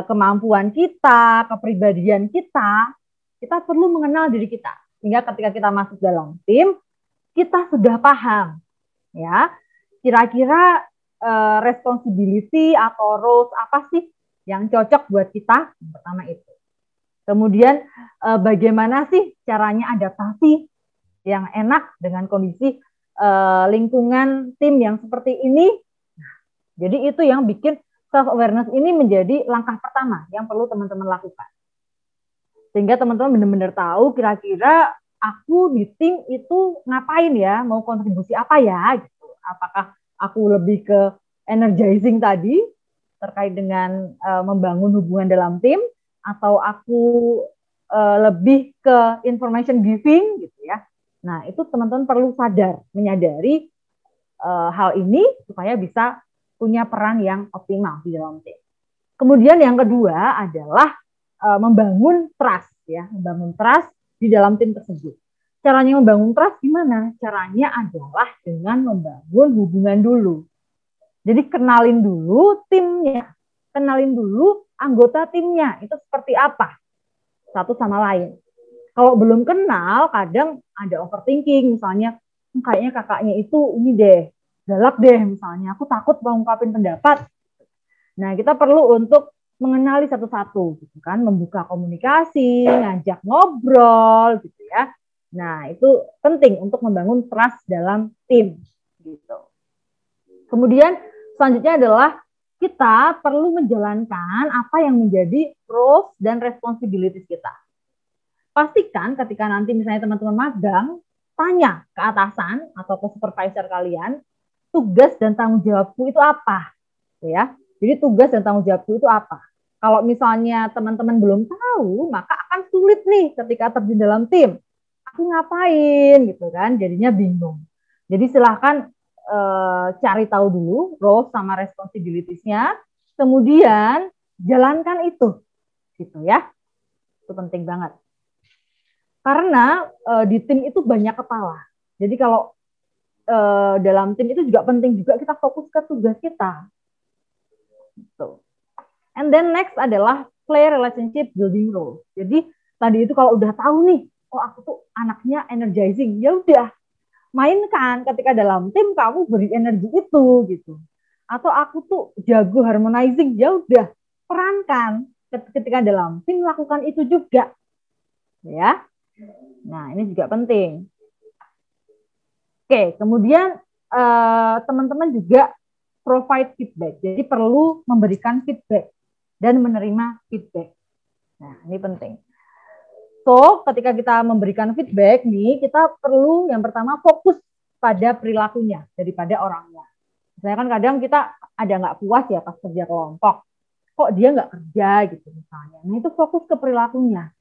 S3: kemampuan kita, kepribadian kita perlu mengenal diri kita. Sehingga ketika kita masuk dalam tim, kita sudah paham. Ya, kira-kira responsibility atau roles apa sih yang cocok buat kita? Yang pertama itu. Kemudian bagaimana sih caranya adaptasi yang enak dengan kondisi lingkungan tim yang seperti ini? Nah, jadi itu yang bikin self-awareness ini menjadi langkah pertama yang perlu teman-teman lakukan. Sehingga teman-teman benar-benar tahu kira-kira aku di tim itu ngapain ya, mau kontribusi apa ya? Gitu. Apakah aku lebih ke energizing tadi, terkait dengan membangun hubungan dalam tim, atau aku lebih ke information giving gitu ya. Nah, itu teman-teman perlu menyadari hal ini supaya bisa punya peran yang optimal di dalam tim. Kemudian yang kedua adalah membangun trust ya, membangun trust di dalam tim tersebut. Caranya membangun trust gimana? Caranya adalah dengan membangun hubungan dulu. Jadi kenalin dulu timnya, kenalin dulu anggota timnya, itu seperti apa satu sama lain. Kalau belum kenal, kadang ada overthinking, misalnya, kayaknya kakaknya itu ini deh, galak deh misalnya, aku takut mengungkapin pendapat. Nah, kita perlu untuk mengenali satu-satu, gitu kan, membuka komunikasi, ngajak ngobrol, gitu ya. Nah, itu penting untuk membangun trust dalam tim, gitu. Kemudian selanjutnya adalah kita perlu menjalankan apa yang menjadi roles dan responsibilities kita. Pastikan ketika nanti misalnya teman-teman magang, tanya ke atasan atau ke supervisor kalian, tugas dan tanggung jawabku itu apa, gitu ya. Jadi tugas dan tanggung jawabku itu apa? Kalau misalnya teman-teman belum tahu, maka akan sulit nih ketika terjun dalam tim. Aku ngapain gitu kan? Jadinya bingung. Jadi silahkan cari tahu dulu roles sama responsibilities-nya, kemudian jalankan itu, gitu ya. Itu penting banget. Karena di tim itu banyak kepala. Jadi kalau dalam tim itu juga penting juga kita fokus ke tugas kita. Gitu. And then next adalah play relationship building role. Jadi tadi itu kalau udah tahu nih, oh aku tuh anaknya energizing, ya udah mainkan ketika dalam tim kamu beri energi itu gitu. Atau aku tuh jago harmonizing, ya udah perankan ketika dalam tim lakukan itu juga, ya. Nah ini juga penting. Oke, kemudian teman-teman juga provide feedback. Jadi perlu memberikan feedback dan menerima feedback. Nah, ini penting. So, ketika kita memberikan feedback nih, kita perlu yang pertama fokus pada perilakunya daripada orangnya. Misalnya kan kadang kita ada nggak puas ya pas kerja kelompok. Kok dia nggak kerja gitu misalnya. Nah, itu fokus ke perilakunya.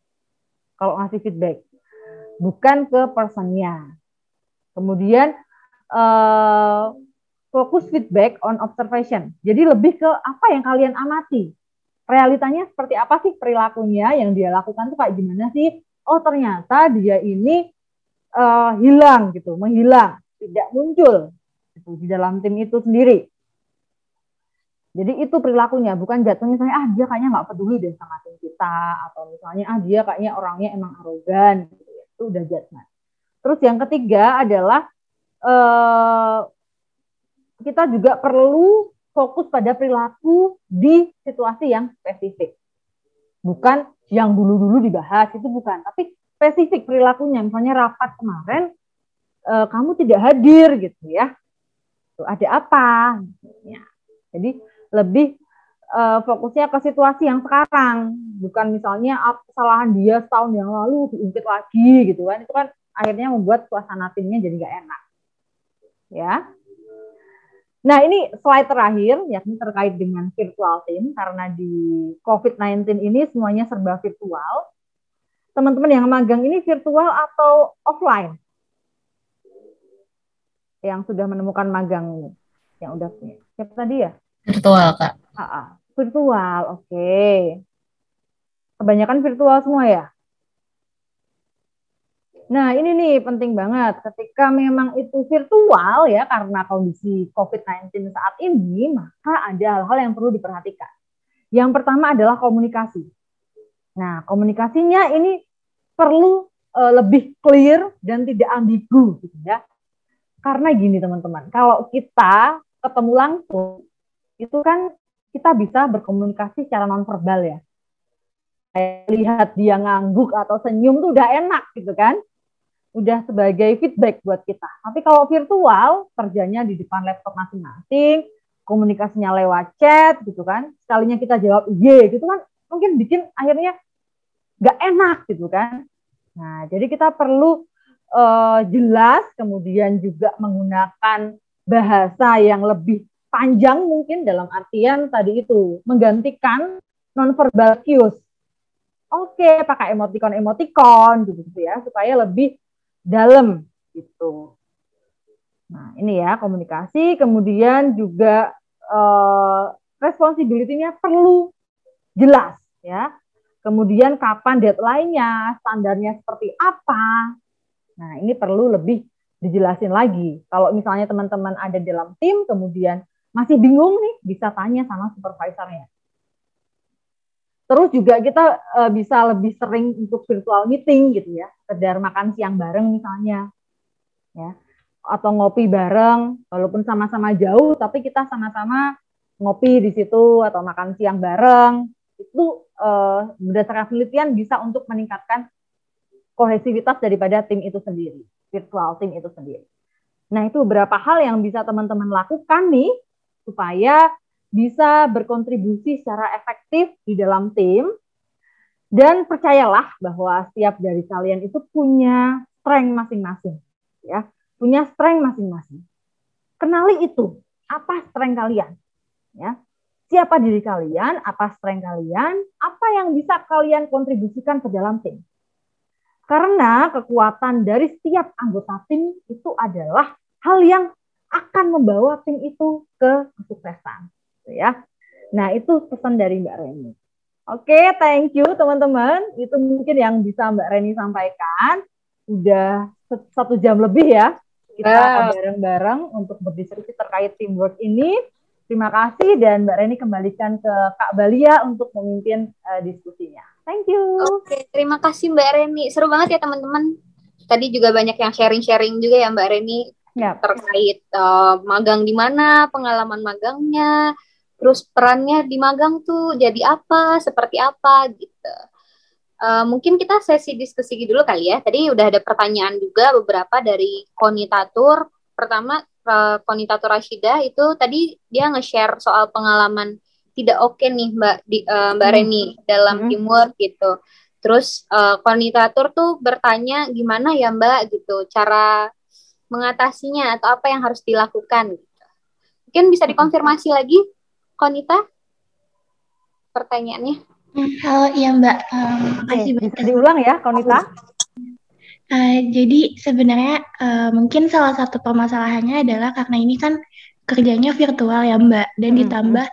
S3: Kalau ngasih feedback. Bukan ke personnya. Kemudian, fokus feedback on observation. Jadi lebih ke apa yang kalian amati. Realitanya seperti apa sih perilakunya yang dia lakukan tuh kayak gimana sih? Oh ternyata dia ini hilang gitu, menghilang, tidak muncul gitu, di dalam tim itu sendiri. Jadi itu perilakunya, bukan jatuhnya misalnya dia kayaknya nggak peduli deh sama tim kita, atau misalnya dia kayaknya orangnya emang arogan, gitu ya. Itu udah judgment. Terus yang ketiga adalah kita juga perlu fokus pada perilaku di situasi yang spesifik. Bukan yang dulu-dulu dibahas, itu bukan. Tapi spesifik perilakunya. Misalnya rapat kemarin, kamu tidak hadir gitu ya. Tuh, ada apa? Ya. Jadi lebih fokusnya ke situasi yang sekarang. Bukan misalnya kesalahan dia setahun yang lalu diungkit lagi gitu kan. Itu kan akhirnya membuat suasana timnya jadi nggak enak. Ya. Nah, ini slide terakhir, yakni terkait dengan virtual team, karena di COVID-19 ini semuanya serba virtual. Teman-teman yang magang ini virtual atau offline? Yang sudah menemukan magang ini, yang udah punya. Siapa tadi ya?
S10: Virtual, Kak.
S3: Virtual, oke. Kebanyakan virtual semua ya? Nah, ini nih penting banget. Ketika memang itu virtual ya, karena kondisi COVID-19 saat ini, maka ada hal-hal yang perlu diperhatikan. Yang pertama adalah komunikasi. Nah, komunikasinya ini perlu lebih clear dan tidak ambigu, gitu ya. Karena gini teman-teman, kalau kita ketemu langsung, itu kan kita bisa berkomunikasi secara nonverbal ya. Lihat dia ngangguk atau senyum tuh udah enak gitu kan. Udah sebagai feedback buat kita. Tapi kalau virtual, kerjanya di depan laptop masing-masing, komunikasinya lewat chat gitu kan, sekalinya kita jawab iya gitu kan, mungkin bikin akhirnya nggak enak gitu kan. Nah, jadi kita perlu jelas, kemudian juga menggunakan bahasa yang lebih panjang mungkin dalam artian tadi itu, menggantikan nonverbal cues. Oke, pakai emoticon gitu ya, supaya lebih dalam gitu. Nah, ini ya komunikasi, kemudian juga responsibility-nya perlu jelas ya. Kemudian kapan deadline-nya, standarnya seperti apa. Nah, ini perlu lebih dijelasin lagi. Kalau misalnya teman-teman ada dalam tim kemudian masih bingung nih, bisa tanya sama supervisornya. Terus juga kita bisa lebih sering untuk virtual meeting gitu ya, sekedar makan siang bareng misalnya. Ya. atau ngopi bareng, walaupun sama-sama jauh, tapi kita sama-sama ngopi di situ atau makan siang bareng, itu berdasarkan penelitian bisa untuk meningkatkan kohesivitas daripada tim itu sendiri, virtual tim itu sendiri. Nah, itu beberapa hal yang bisa teman-teman lakukan nih supaya bisa berkontribusi secara efektif di dalam tim. Dan percayalah bahwa setiap dari kalian itu punya strength masing-masing, ya, punya strength masing-masing. Kenali itu, apa strength kalian, ya. Siapa diri kalian, apa strength kalian, apa yang bisa kalian kontribusikan ke dalam tim. Karena kekuatan dari setiap anggota tim itu adalah hal yang akan membawa tim itu ke kesuksesan, ya. Nah, itu pesan dari Mbak Reni. Oke, thank you teman-teman. Itu mungkin yang bisa Mbak Reni sampaikan. Udah 1 jam lebih ya kita bareng-bareng untuk berdiskusi terkait teamwork ini. Terima kasih dan Mbak Reni kembalikan ke Kak Balia untuk memimpin diskusinya. Thank you.
S1: Oke, terima kasih Mbak Reni. Seru banget ya teman-teman. Tadi juga banyak yang sharing-sharing juga ya Mbak Reni terkait magang di mana, pengalaman magangnya, terus perannya di magang tuh jadi apa, seperti apa gitu. Mungkin kita sesi diskusi dulu kali ya. Tadi udah ada pertanyaan juga beberapa dari Konitatur. Pertama, Konitatur Rashida itu tadi dia nge-share soal pengalaman tidak oke nih Mbak Reni dalam teamwork gitu. Terus Konitatur tuh bertanya gimana ya Mbak gitu cara mengatasinya atau apa yang harus dilakukan gitu. Mungkin bisa dikonfirmasi lagi Konita pertanyaannya.
S6: Halo, iya Mbak. Makasih
S3: bisa diulang ya, Konita.
S6: Jadi sebenarnya mungkin salah satu permasalahannya adalah karena ini kan kerjanya virtual ya Mbak, dan ditambah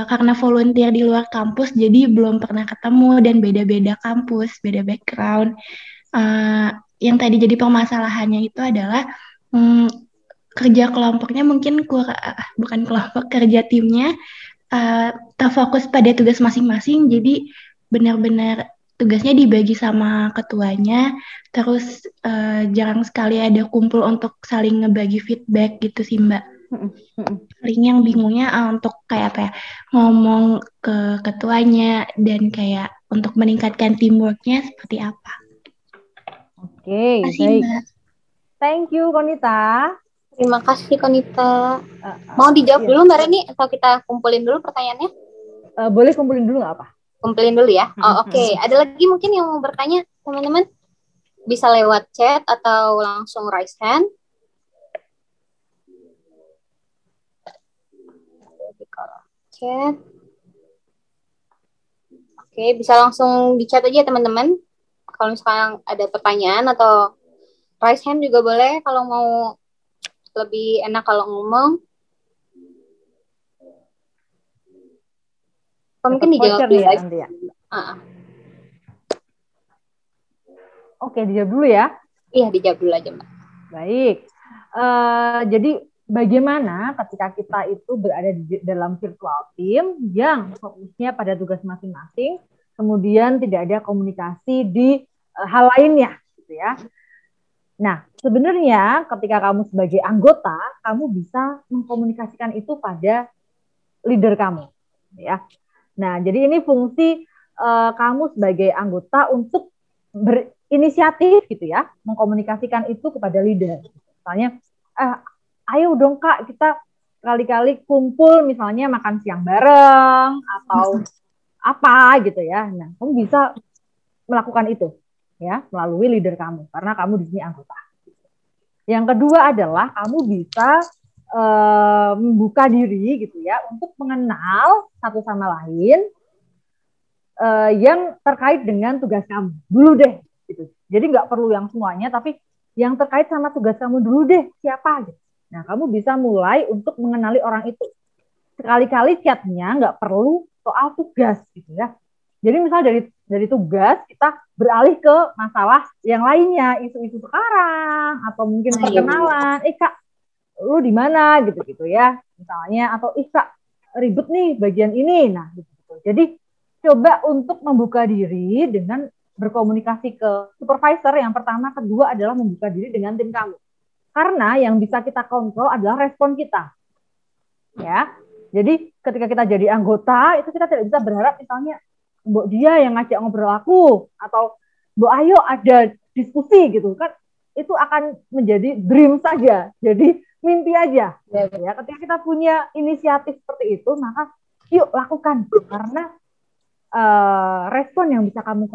S6: karena volunteer di luar kampus, jadi belum pernah ketemu dan beda-beda kampus, beda background. Yang tadi jadi permasalahannya itu adalah kerja kelompoknya mungkin bukan kelompok, kerja timnya terfokus pada tugas masing-masing, jadi benar-benar tugasnya dibagi sama ketuanya, terus jarang sekali ada kumpul untuk saling ngebagi feedback gitu sih Mbak. Paling yang bingungnya untuk kayak apa ya, ngomong ke ketuanya dan kayak untuk meningkatkan teamworknya seperti apa.
S3: Oke, baik. Thank you Konita.
S1: Terima kasih Konita. Mau dijawab dulu Mbak Reni atau kita kumpulin dulu pertanyaannya?
S3: Boleh kumpulin dulu nggak apa?
S1: Kumpulin dulu ya. Oke. Ada lagi mungkin yang mau bertanya teman-teman? Bisa lewat chat atau langsung raise hand. Chat. Oke, bisa langsung di chat aja teman-teman. Kalau misalkan ada pertanyaan atau raise hand juga boleh kalau mau lebih enak kalau ngomong. Mungkin dijawab dulu ya.
S3: Oke, dijawab dulu ya.
S1: Iya, dijawab dulu aja Mbak.
S3: Baik. Jadi bagaimana ketika kita itu berada di dalam virtual team yang fokusnya pada tugas masing-masing, kemudian tidak ada komunikasi di hal lainnya, gitu ya. Nah, sebenarnya ketika kamu sebagai anggota, kamu bisa mengkomunikasikan itu pada leader kamu, ya. Nah, jadi ini fungsi kamu sebagai anggota untuk berinisiatif, gitu ya, mengkomunikasikan itu kepada leader. Misalnya, ayo dong Kak, kita kali-kali kumpul, misalnya makan siang bareng atau apa, gitu ya. Nah, kamu bisa melakukan itu, ya, melalui leader kamu, karena kamu di sini anggota. Yang kedua adalah kamu bisa membuka diri gitu ya untuk mengenal satu sama lain yang terkait dengan tugas kamu dulu deh gitu. Jadi nggak perlu yang semuanya, tapi yang terkait sama tugas kamu dulu deh siapa gitu. Nah, kamu bisa mulai untuk mengenali orang itu. Sekali-kali chatnya nggak perlu soal tugas gitu ya. Jadi misal dari tugas kita beralih ke masalah yang lainnya, isu-isu sekarang atau mungkin perkenalan. Kak, lu di mana gitu ya. Misalnya atau Kak, ribet nih bagian ini. Nah, gitu. Jadi coba untuk membuka diri dengan berkomunikasi ke supervisor yang pertama, kedua adalah membuka diri dengan tim kamu. Karena yang bisa kita kontrol adalah respon kita. Ya. Jadi ketika kita jadi anggota, itu kita tidak bisa berharap misalnya Mbok dia yang ngajak ngobrol aku, atau Mbok ayo ada diskusi gitu kan. Itu akan menjadi dream saja, jadi mimpi aja. Ya, ketika kita punya inisiatif seperti itu, maka yuk lakukan. Karena respon yang bisa kamu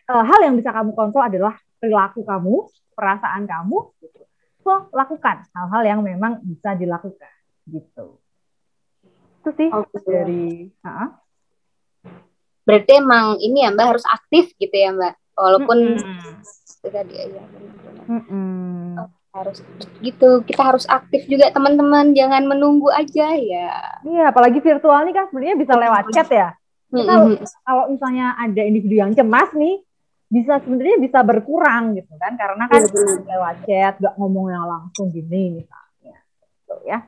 S3: hal yang bisa kamu kontrol adalah perilaku kamu, perasaan kamu gitu. So, lakukan hal-hal yang memang bisa dilakukan gitu. Itu sih dari
S1: Berarti emang ini ya Mbak harus aktif gitu ya Mbak. Walaupun tadi ya harus gitu. Kita harus aktif juga teman-teman, jangan menunggu aja ya.
S3: Iya, apalagi virtual nih kan sebenarnya bisa lewat chat ya. Kalau misalnya ada individu yang cemas nih, sebenarnya bisa berkurang gitu kan, karena kan lewat chat, nggak ngomong yang langsung gini misalnya, gitu ya.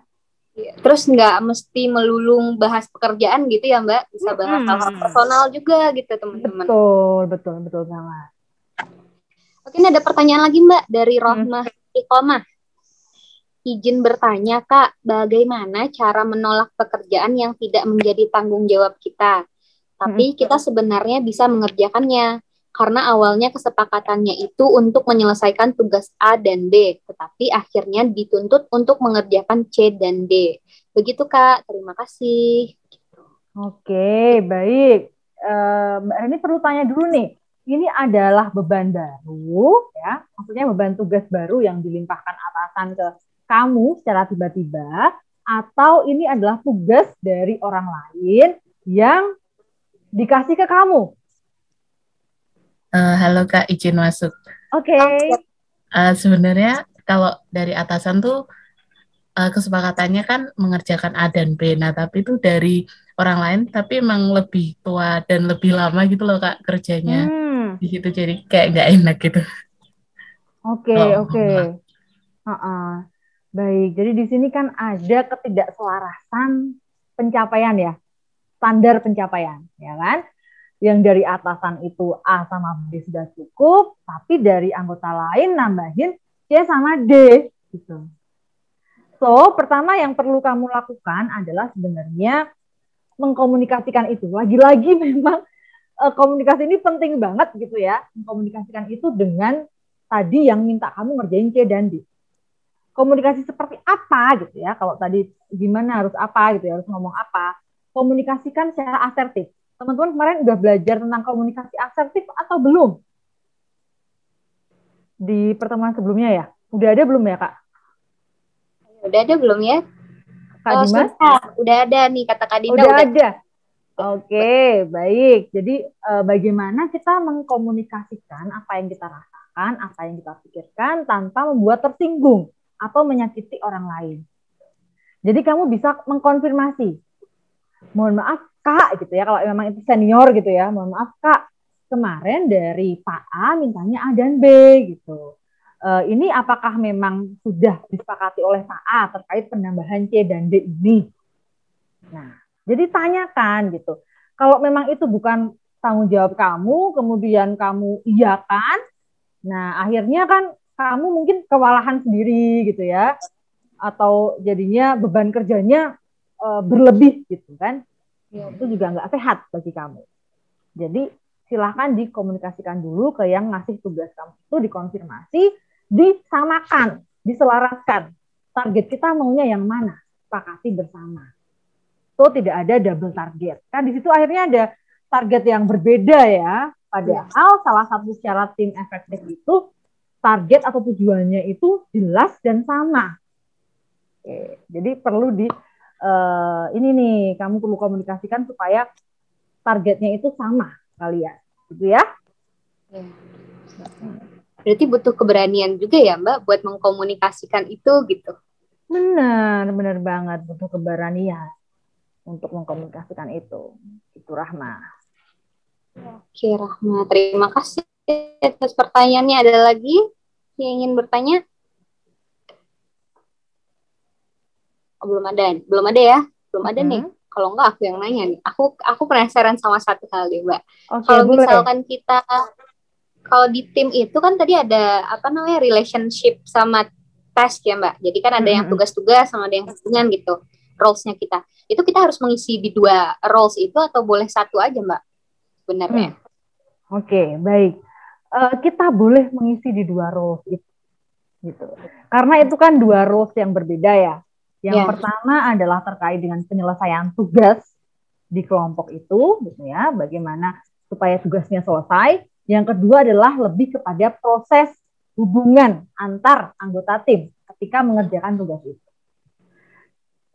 S1: Terus nggak mesti melulung bahas pekerjaan gitu ya Mbak, bisa bahas hal-hal personal juga gitu teman-teman.
S3: Betul banget.
S1: Oke, ini ada pertanyaan lagi Mbak dari Rohmah Iqomah. Izin bertanya Kak, bagaimana cara menolak pekerjaan yang tidak menjadi tanggung jawab kita, tapi kita sebenarnya bisa mengerjakannya? Karena awalnya kesepakatannya itu untuk menyelesaikan tugas A dan B, tetapi akhirnya dituntut untuk mengerjakan C dan D. Begitu Kak, terima kasih.
S3: Oke, baik. Mbak Reni perlu tanya dulu nih, ini adalah beban baru, ya, maksudnya beban tugas baru yang dilimpahkan atasan ke kamu secara tiba-tiba, atau ini adalah tugas dari orang lain yang dikasih ke kamu?
S10: Halo Kak, izin masuk.
S3: Oke.
S10: Sebenarnya kalau dari atasan tuh kesepakatannya kan mengerjakan A dan B. Nah, tapi itu dari orang lain, tapi emang lebih tua dan lebih lama gitu loh Kak kerjanya. Di situ jadi kayak nggak enak gitu.
S3: Oke. Baik, jadi di sini kan ada ketidakselarasan pencapaian ya, standar pencapaian, ya kan? Yang dari atasan itu A sama B sudah cukup, tapi dari anggota lain nambahin C sama D gitu. So, pertama yang perlu kamu lakukan adalah sebenarnya mengkomunikasikan itu. Lagi-lagi memang komunikasi ini penting banget gitu ya. Mengkomunikasikan itu dengan tadi yang minta kamu ngerjain C dan D. Komunikasi seperti apa gitu ya. Kalau tadi gimana harus apa gitu ya, harus ngomong apa. Komunikasikan secara asertif. Teman-teman kemarin udah belajar tentang komunikasi asertif atau belum? Di pertemuan sebelumnya ya? Udah ada belum ya, Kak?
S1: Udah ada belum ya?
S3: Kak Dimas?
S1: Udah ada nih, kata Kak Dinda.
S3: Udah ada. Oke, baik. Jadi bagaimana kita mengkomunikasikan apa yang kita rasakan, apa yang kita pikirkan tanpa membuat tersinggung atau menyakiti orang lain. Jadi kamu bisa mengkonfirmasi. Mohon maaf Kak, gitu ya, kalau memang itu senior gitu ya, mohon maaf Kak, kemarin dari Pak A mintanya A dan B gitu. Ini apakah memang sudah disepakati oleh Pak A terkait penambahan C dan D ini? Nah, jadi tanyakan gitu. Kalau memang itu bukan tanggung jawab kamu, kemudian kamu iyakan, nah akhirnya kan kamu mungkin kewalahan sendiri gitu ya, atau jadinya beban kerjanya berlebih gitu kan. Itu juga nggak sehat bagi kamu. Jadi silahkan dikomunikasikan dulu ke yang ngasih tugas kamu itu, dikonfirmasi, disamakan, diselaraskan. Target kita maunya yang mana? Sepakati bersama. So tidak ada double target. Kan di situ akhirnya ada target yang berbeda ya. Padahal salah satu syarat tim efektif itu target atau tujuannya itu jelas dan sama. Oke, jadi perlu ini nih, kamu perlu komunikasikan supaya targetnya itu sama kalian, gitu ya.
S1: Berarti butuh keberanian juga ya Mbak buat mengkomunikasikan itu gitu.
S3: Benar banget, butuh keberanian untuk mengkomunikasikan itu. Itu Rahma.
S1: Oke Rahma, terima kasih atas pertanyaannya. Ada lagi yang ingin bertanya? Belum ada ya? Belum ada nih. Kalau enggak aku yang nanya nih. Aku penasaran sama satu hal deh, Mbak. Kalau misalkan kita, kalau di tim itu kan tadi ada relationship sama task ya Mbak. Jadi kan ada yang tugas-tugas sama ada yang hubungan gitu, roles-nya kita. Itu kita harus mengisi di 2 roles itu atau boleh 1 aja Mbak sebenarnya?
S3: Oke, baik. Kita boleh mengisi di 2 roles itu. Gitu. Karena itu kan 2 roles yang berbeda ya. Yang pertama adalah terkait dengan penyelesaian tugas di kelompok itu, gitu ya, bagaimana supaya tugasnya selesai. Yang kedua adalah lebih kepada proses hubungan antar anggota tim ketika mengerjakan tugas itu.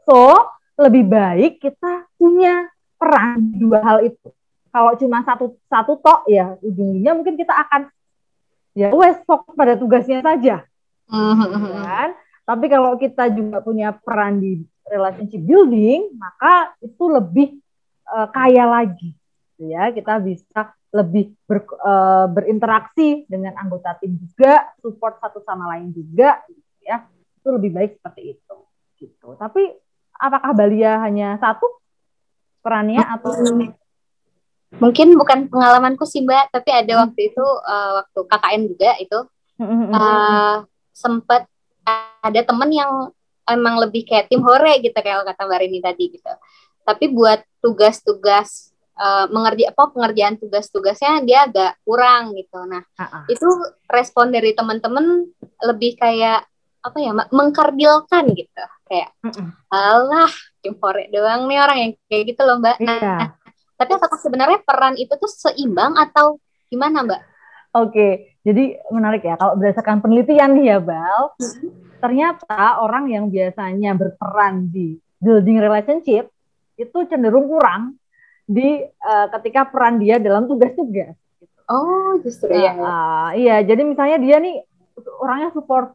S3: So, lebih baik kita punya peran di 2 hal itu. Kalau cuma satu tok ya, ujung-ujungnya mungkin kita akan ya wes fokus pada tugasnya saja. Kan? Tapi kalau kita juga punya peran di relationship building, maka itu lebih kaya lagi, ya. Kita bisa lebih berinteraksi dengan anggota tim juga, support satu sama lain juga, ya. Itu lebih baik seperti itu, gitu. Tapi apakah Balia hanya 1 perannya atau?
S1: Mungkin bukan pengalamanku sih Mbak, tapi ada waktu itu waktu KKN juga itu sempat ada teman yang emang lebih kayak tim hore gitu kayak kata Mbak Rini tadi gitu. Tapi buat tugas-tugas pengerjaan tugas-tugasnya dia agak kurang gitu. Nah, itu respon dari teman-teman lebih kayak apa ya, mengkardilkan gitu. Kayak alah, tim hore doang nih orang yang kayak gitu loh Mbak. Nah, tapi apakah sebenarnya peran itu tuh seimbang atau gimana Mbak?
S3: Oke, jadi menarik ya. Kalau berdasarkan penelitian nih ya, Bal, ternyata orang yang biasanya berperan di building relationship itu cenderung kurang di ketika peran dia dalam tugas-tugas.
S1: Oh, justru ya.
S3: Iya, jadi misalnya dia nih orangnya support,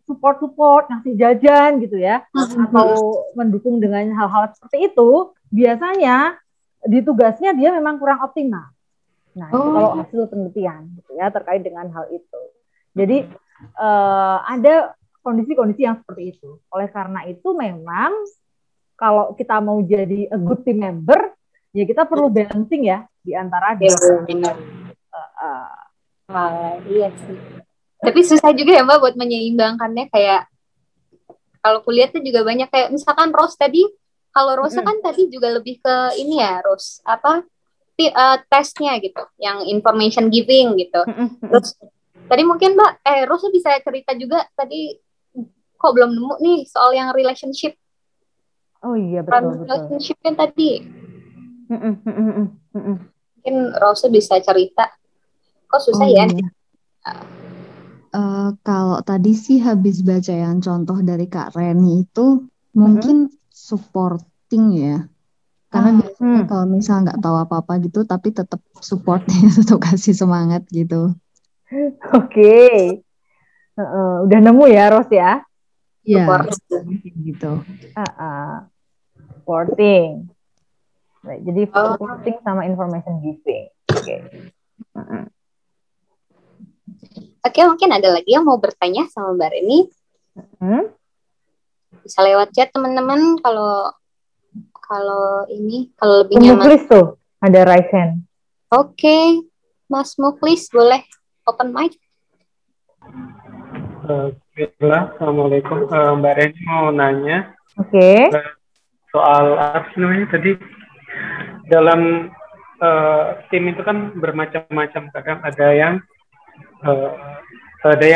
S3: ngasih jajan gitu ya, atau mendukung dengan hal-hal seperti itu, biasanya di tugasnya dia memang kurang optimal. Nah, itu kalau hasil penelitian gitu ya terkait dengan hal itu. Jadi ada kondisi-kondisi yang seperti itu. Oleh karena itu memang kalau kita mau jadi a good team member, ya kita perlu balancing ya di antara dua.
S1: Iya sih. Tapi susah juga ya Mbak buat menyeimbangkannya, kayak kalau kuliah tuh juga banyak kayak misalkan Rose tadi, kalau Rose kan tadi juga lebih ke ini ya Rose, tesnya gitu, yang information giving gitu. Terus tadi mungkin Mbak, Rose bisa cerita juga tadi, kok belum nemu nih soal yang relationship.
S3: Oh iya betul.
S1: Relationship kan tadi. Mungkin Rose bisa cerita. Kok susah ya?
S9: Iya. Kalau tadi sih habis baca yang contoh dari Kak Reni itu mungkin supporting ya. Karena biasanya kalau misal nggak tahu apa-apa gitu, tapi tetap support, tetap kasih semangat gitu.
S3: Oke. Udah nemu ya, Ros ya?
S9: Iya, gitu.
S3: Supporting. Baik, jadi supporting sama information giving.
S1: Oke, mungkin ada lagi yang mau bertanya sama Mbak Reni. Bisa lewat chat teman-teman kalau lebih nyaman.
S3: Muklis tuh, ada raise hand.
S1: Oke, Mas Muklis boleh open mic.
S8: Assalamualaikum, Mbak Reni mau nanya.
S3: Oke.
S8: Soal apa sih namanya tadi, dalam tim itu kan bermacam-macam, kadang ada yang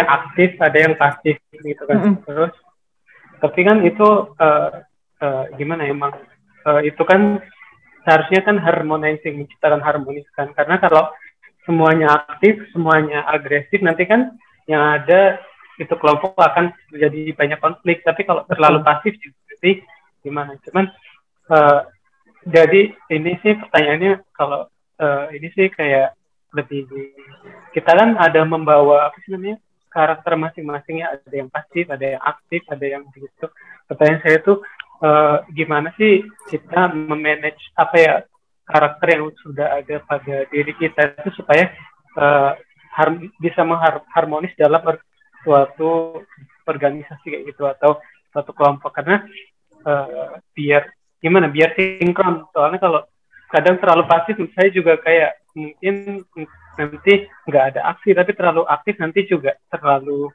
S8: aktif, ada yang pasif gitu kan. Terus tapi kan itu gimana emang itu kan seharusnya kan harmonizing, menciptakan harmonis kan, karena kalau semuanya aktif, semuanya agresif, nanti kan yang ada itu kelompok akan menjadi banyak konflik. Tapi kalau terlalu pasif jadi gimana? Cuman jadi ini sih pertanyaannya, kalau ini sih kayak lebih, kita kan ada membawa apa sih namanya, karakter masing-masingnya, ada yang pasif, ada yang aktif, ada yang gitu. Pertanyaan saya tuh gimana sih kita memanage karakter yang sudah ada pada diri kita itu supaya bisa harmonis dalam suatu organisasi kayak gitu atau suatu kelompok, karena biar sinkron. Soalnya kalau kadang terlalu pasif, saya juga kayak mungkin nanti nggak ada aksi, tapi terlalu aktif nanti juga terlalu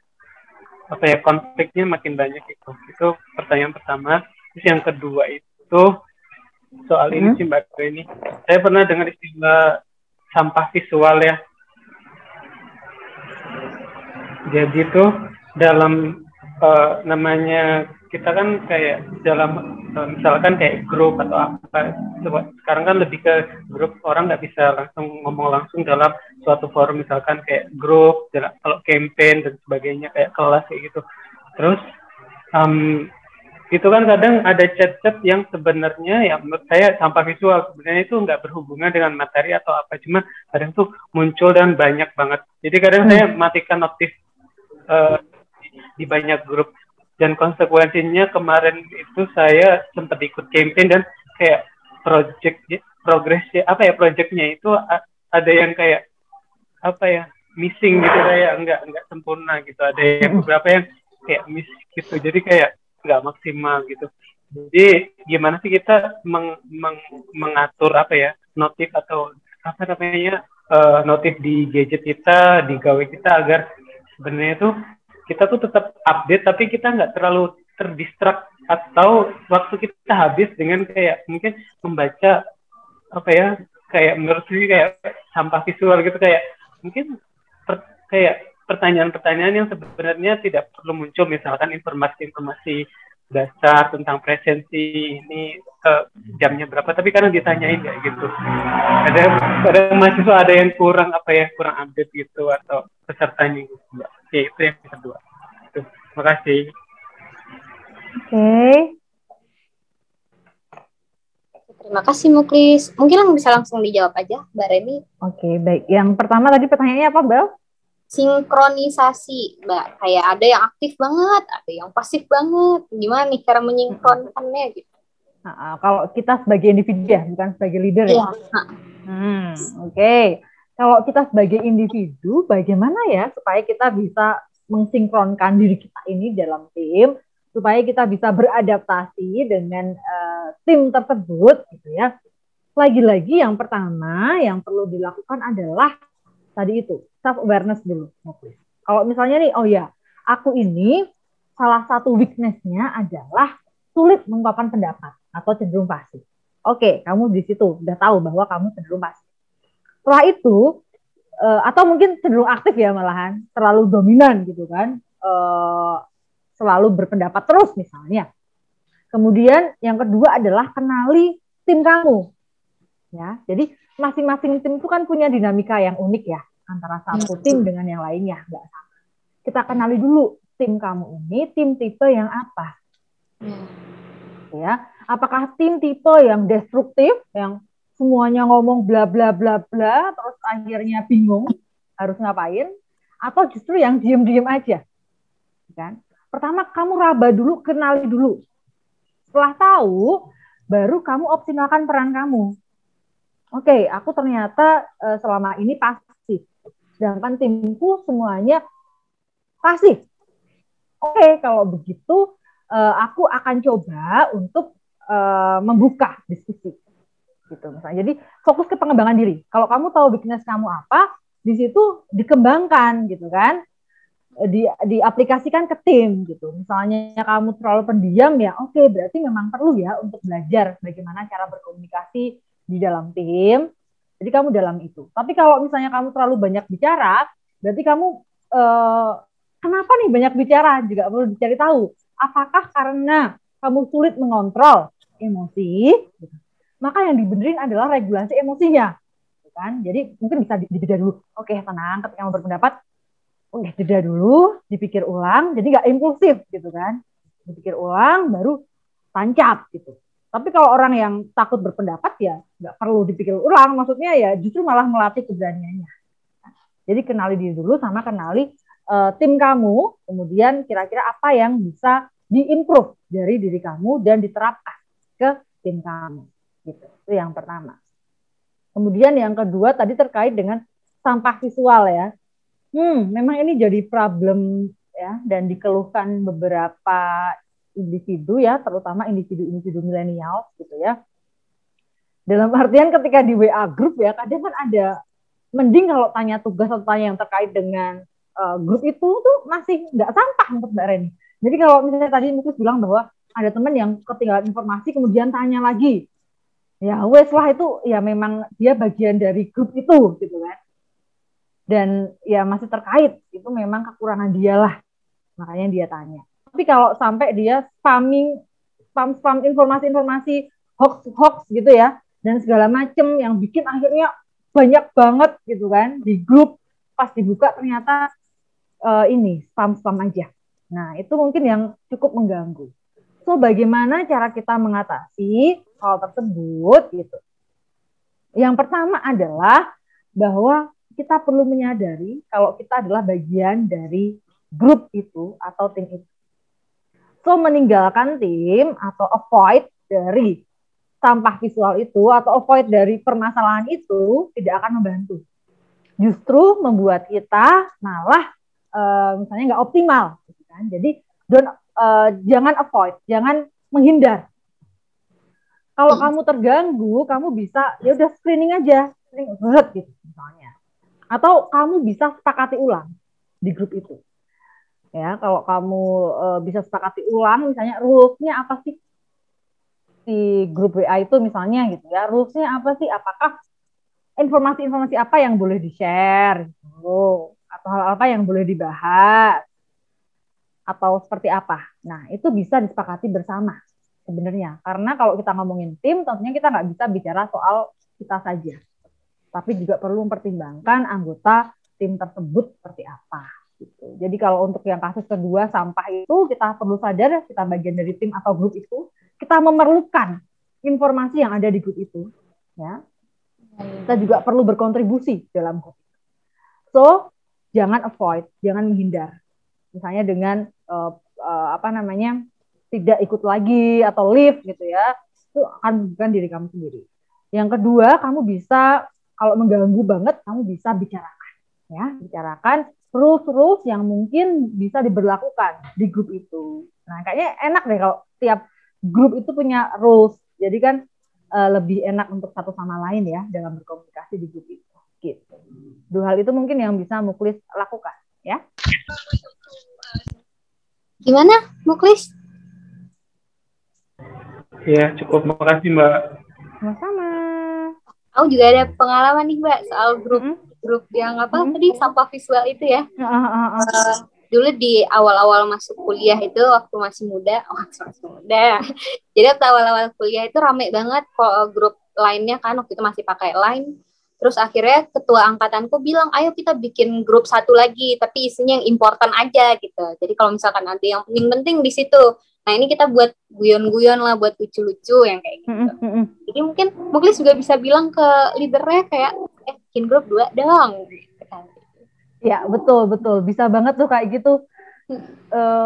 S8: konfliknya makin banyak itu. Itu pertanyaan pertama. Terus yang kedua itu soal ini sih Mbak Reni. Saya pernah dengar istilah sampah visual ya. Jadi tuh dalam namanya kita kan kayak dalam misalkan kayak grup atau apa, sekarang kan lebih ke grup, orang nggak bisa langsung ngomong langsung dalam suatu forum, misalkan kayak grup, kalau campaign dan sebagainya kayak kelas kayak gitu. Terus itu kan kadang ada chat-chat yang sebenarnya ya menurut saya sampah visual, sebenarnya itu nggak berhubungan dengan materi atau apa, cuma kadang tuh muncul dan banyak banget. Jadi kadang saya matikan notif di banyak grup, dan konsekuensinya kemarin itu saya sempat ikut campaign dan kayak projectnya itu ada yang kayak missing gitu, kayak nggak sempurna gitu, ada yang beberapa yang kayak miss gitu, jadi kayak nggak maksimal gitu. Jadi gimana sih kita mengatur notif atau notif di gadget kita, di gawe kita, agar sebenarnya tuh kita tuh tetap update tapi kita nggak terlalu terdistract atau waktu kita habis dengan kayak mungkin membaca kayak menurut saya kayak sampah visual gitu, kayak mungkin kayak pertanyaan-pertanyaan yang sebenarnya tidak perlu muncul, misalkan informasi-informasi dasar tentang presensi ini jamnya berapa, tapi karena ditanyain kayak gitu, ada mahasiswa ada yang kurang update gitu atau pesertanya gitu. Oke, itu yang kedua. Terima kasih.
S3: Oke.
S1: Terima kasih Muklis. Mungkin bisa langsung dijawab aja, Mbak Reni.
S3: Oke, baik. Yang pertama tadi pertanyaannya apa, Bel?
S1: Sinkronisasi, Mbak. Kayak ada yang aktif banget, ada yang pasif banget. Gimana nih cara menyinkronkannya gitu?
S3: Kalau kita sebagai individu ya, bukan sebagai leader ya? Oke. Kalau kita sebagai individu, bagaimana ya supaya kita bisa mensinkronkan diri kita ini dalam tim, supaya kita bisa beradaptasi dengan tim tersebut, gitu ya. Lagi-lagi yang pertama yang perlu dilakukan adalah tadi itu, self-awareness dulu. Kalau misalnya nih, aku ini salah satu weakness-nya adalah sulit mengungkapkan pendapat atau cenderung pasif. Oke, kamu di situ udah tahu bahwa kamu cenderung pasif. Setelah itu, atau mungkin cenderung aktif ya malahan, terlalu dominan gitu kan, selalu berpendapat terus misalnya. Kemudian yang kedua adalah kenali tim kamu. Ya, jadi masing-masing tim itu kan punya dinamika yang unik ya, antara satu tim dengan yang lainnya, nggak sama. Kita kenali dulu tim kamu ini, tim tipe yang apa. Ya, apakah tim tipe yang destruktif, yang semuanya ngomong bla bla bla bla, terus akhirnya bingung harus ngapain, atau justru yang diem-diem aja, kan? Pertama kamu raba dulu, kenali dulu. Setelah tahu, baru kamu optimalkan peran kamu. Oke, aku ternyata selama ini pasif, sedangkan timku semuanya pasif. Oke, kalau begitu aku akan coba untuk membuka diskusi. Gitu, misalnya. Jadi fokus ke pengembangan diri. Kalau kamu tahu weakness kamu apa, di situ dikembangkan gitu kan, diaplikasikan ke tim gitu. Misalnya kamu terlalu pendiam ya, oke, berarti memang perlu ya untuk belajar bagaimana cara berkomunikasi di dalam tim. Jadi kamu dalam itu. Tapi kalau misalnya kamu terlalu banyak bicara, berarti kamu kenapa nih banyak bicara? Juga perlu dicari tahu. Apakah karena kamu sulit mengontrol emosi? Gitu. Maka yang dibenerin adalah regulasi emosinya, kan? Jadi mungkin bisa dijeda dulu. Oke, tenang, ketika mau berpendapat, oke, jeda dulu, dipikir ulang, jadi nggak impulsif gitu kan? Dipikir ulang, baru tancap gitu. Tapi kalau orang yang takut berpendapat ya nggak perlu dipikir ulang, maksudnya ya justru malah melatih keberaniannya. Jadi kenali diri dulu sama kenali tim kamu, kemudian kira-kira apa yang bisa diimprove dari diri kamu dan diterapkan ke tim kamu. Gitu. Itu yang pertama. Kemudian yang kedua tadi terkait dengan sampah visual ya. Memang ini jadi problem ya dan dikeluhkan beberapa individu ya, terutama individu milenial gitu ya. Dalam artian ketika di WA group ya, kadang kan ada mending kalau tanya tugas atau tanya yang terkait dengan grup itu tuh masih nggak sampah menurut Mbak Reni. Jadi kalau misalnya tadi Muklis bilang bahwa ada teman yang ketinggalan informasi kemudian tanya lagi, ya wes lah itu ya memang dia bagian dari grup itu gitu kan. Dan ya masih terkait, itu memang kekurangan dia lah, makanya dia tanya. Tapi kalau sampai dia spam informasi-informasi hoax gitu ya, dan segala macem yang bikin akhirnya banyak banget gitu kan di grup, pas dibuka ternyata ini spam aja. Nah itu mungkin yang cukup mengganggu. So bagaimana cara kita mengatasi hal tersebut gitu? Yang pertama adalah bahwa kita perlu menyadari kalau kita adalah bagian dari grup itu atau tim itu. So meninggalkan tim atau avoid dari sampah visual itu atau avoid dari permasalahan itu tidak akan membantu. Justru membuat kita malah misalnya nggak optimal. Gitu kan? Jadi jangan avoid, jangan menghindar. Kalau kamu terganggu, kamu bisa ya udah screening aja, gitu misalnya. Atau kamu bisa sepakati ulang di grup itu. Ya, kalau kamu bisa sepakati ulang, misalnya rules-nya apa sih di grup WA itu misalnya gitu ya, rules-nya apa sih? Apakah informasi-informasi apa yang boleh di-share gitu, atau hal apa yang boleh dibahas, atau seperti apa. Nah, itu bisa disepakati bersama sebenarnya. Karena kalau kita ngomongin tim, tentunya kita nggak bisa bicara soal kita saja. Tapi juga perlu mempertimbangkan anggota tim tersebut seperti apa. Gitu. Jadi kalau untuk yang kasus kedua, sampah itu, kita perlu sadar, kita bagian dari tim atau grup itu, kita memerlukan informasi yang ada di grup itu. Ya. Kita juga perlu berkontribusi dalam grup. So, jangan avoid, jangan menghindar. Misalnya dengan tidak ikut lagi atau leave gitu ya, itu akan merugikan diri kamu sendiri. Yang kedua, kamu bisa kalau mengganggu banget, kamu bisa bicarakan rules yang mungkin bisa diberlakukan di grup itu. Nah, kayaknya enak deh kalau tiap grup itu punya rules. Jadi kan lebih enak untuk satu sama lain ya dalam berkomunikasi di grup itu. Gitu. Dua hal itu mungkin yang bisa Muklis lakukan, ya.
S1: Gimana, Muklis?
S8: Ya, cukup. Makasih, Mbak.
S3: Sama-sama.
S1: Aku juga ada pengalaman nih, Mbak, soal grup yang tadi sampah visual itu ya. Dulu di awal-awal masuk kuliah itu waktu masih muda. Jadi waktu awal-awal kuliah itu rame banget kok grup lainnya kan, waktu itu masih pakai Line. Terus akhirnya ketua angkatanku bilang, ayo kita bikin grup satu lagi, tapi isinya yang important aja gitu. Jadi kalau misalkan ada yang penting-penting di situ, nah ini kita buat guyon-guyon lah, buat lucu-lucu yang kayak gitu. Jadi mungkin Muklis juga bisa bilang ke leadernya kayak, bikin grup 2 dong.
S3: Ya betul, bisa banget tuh kayak gitu.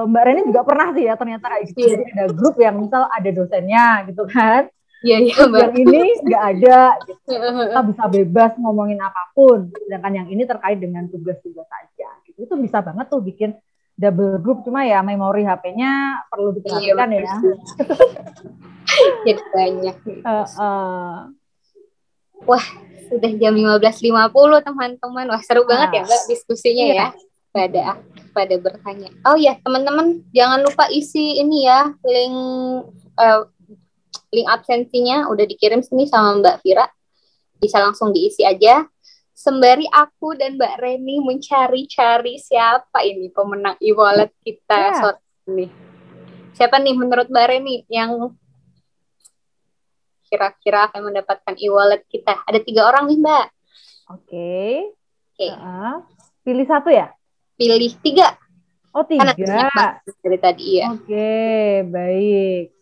S3: Mbak Reni juga pernah sih ya ternyata kayak gitu. Jadi ada grup yang misal ada dosennya gitu kan.
S1: Iya,
S3: yang ini nggak ada gitu. Kita bisa bebas ngomongin apapun, sedangkan yang ini terkait dengan tugas-tugas saja gitu. Itu bisa banget tuh bikin double group, cuma ya memori HP-nya perlu diperhatikan ya.
S1: Jadi banyak. Wah, sudah jam 15.50 teman-teman. Wah, seru banget ya Mbak diskusinya ya. Pada bertanya. Oh ya, teman-teman jangan lupa isi ini ya, link absensinya udah dikirim sini sama Mbak Vira. Bisa langsung diisi aja. Sembari aku dan Mbak Reni mencari-cari siapa ini pemenang e-wallet kita sore ini. Siapa nih menurut Mbak Reni yang kira-kira akan mendapatkan e-wallet kita? Ada 3 orang nih, Mbak. Oke.
S3: Pilih 1 ya?
S1: Pilih 3.
S3: Oh, 3.
S1: Dari tadi ya.
S3: Oke, baik.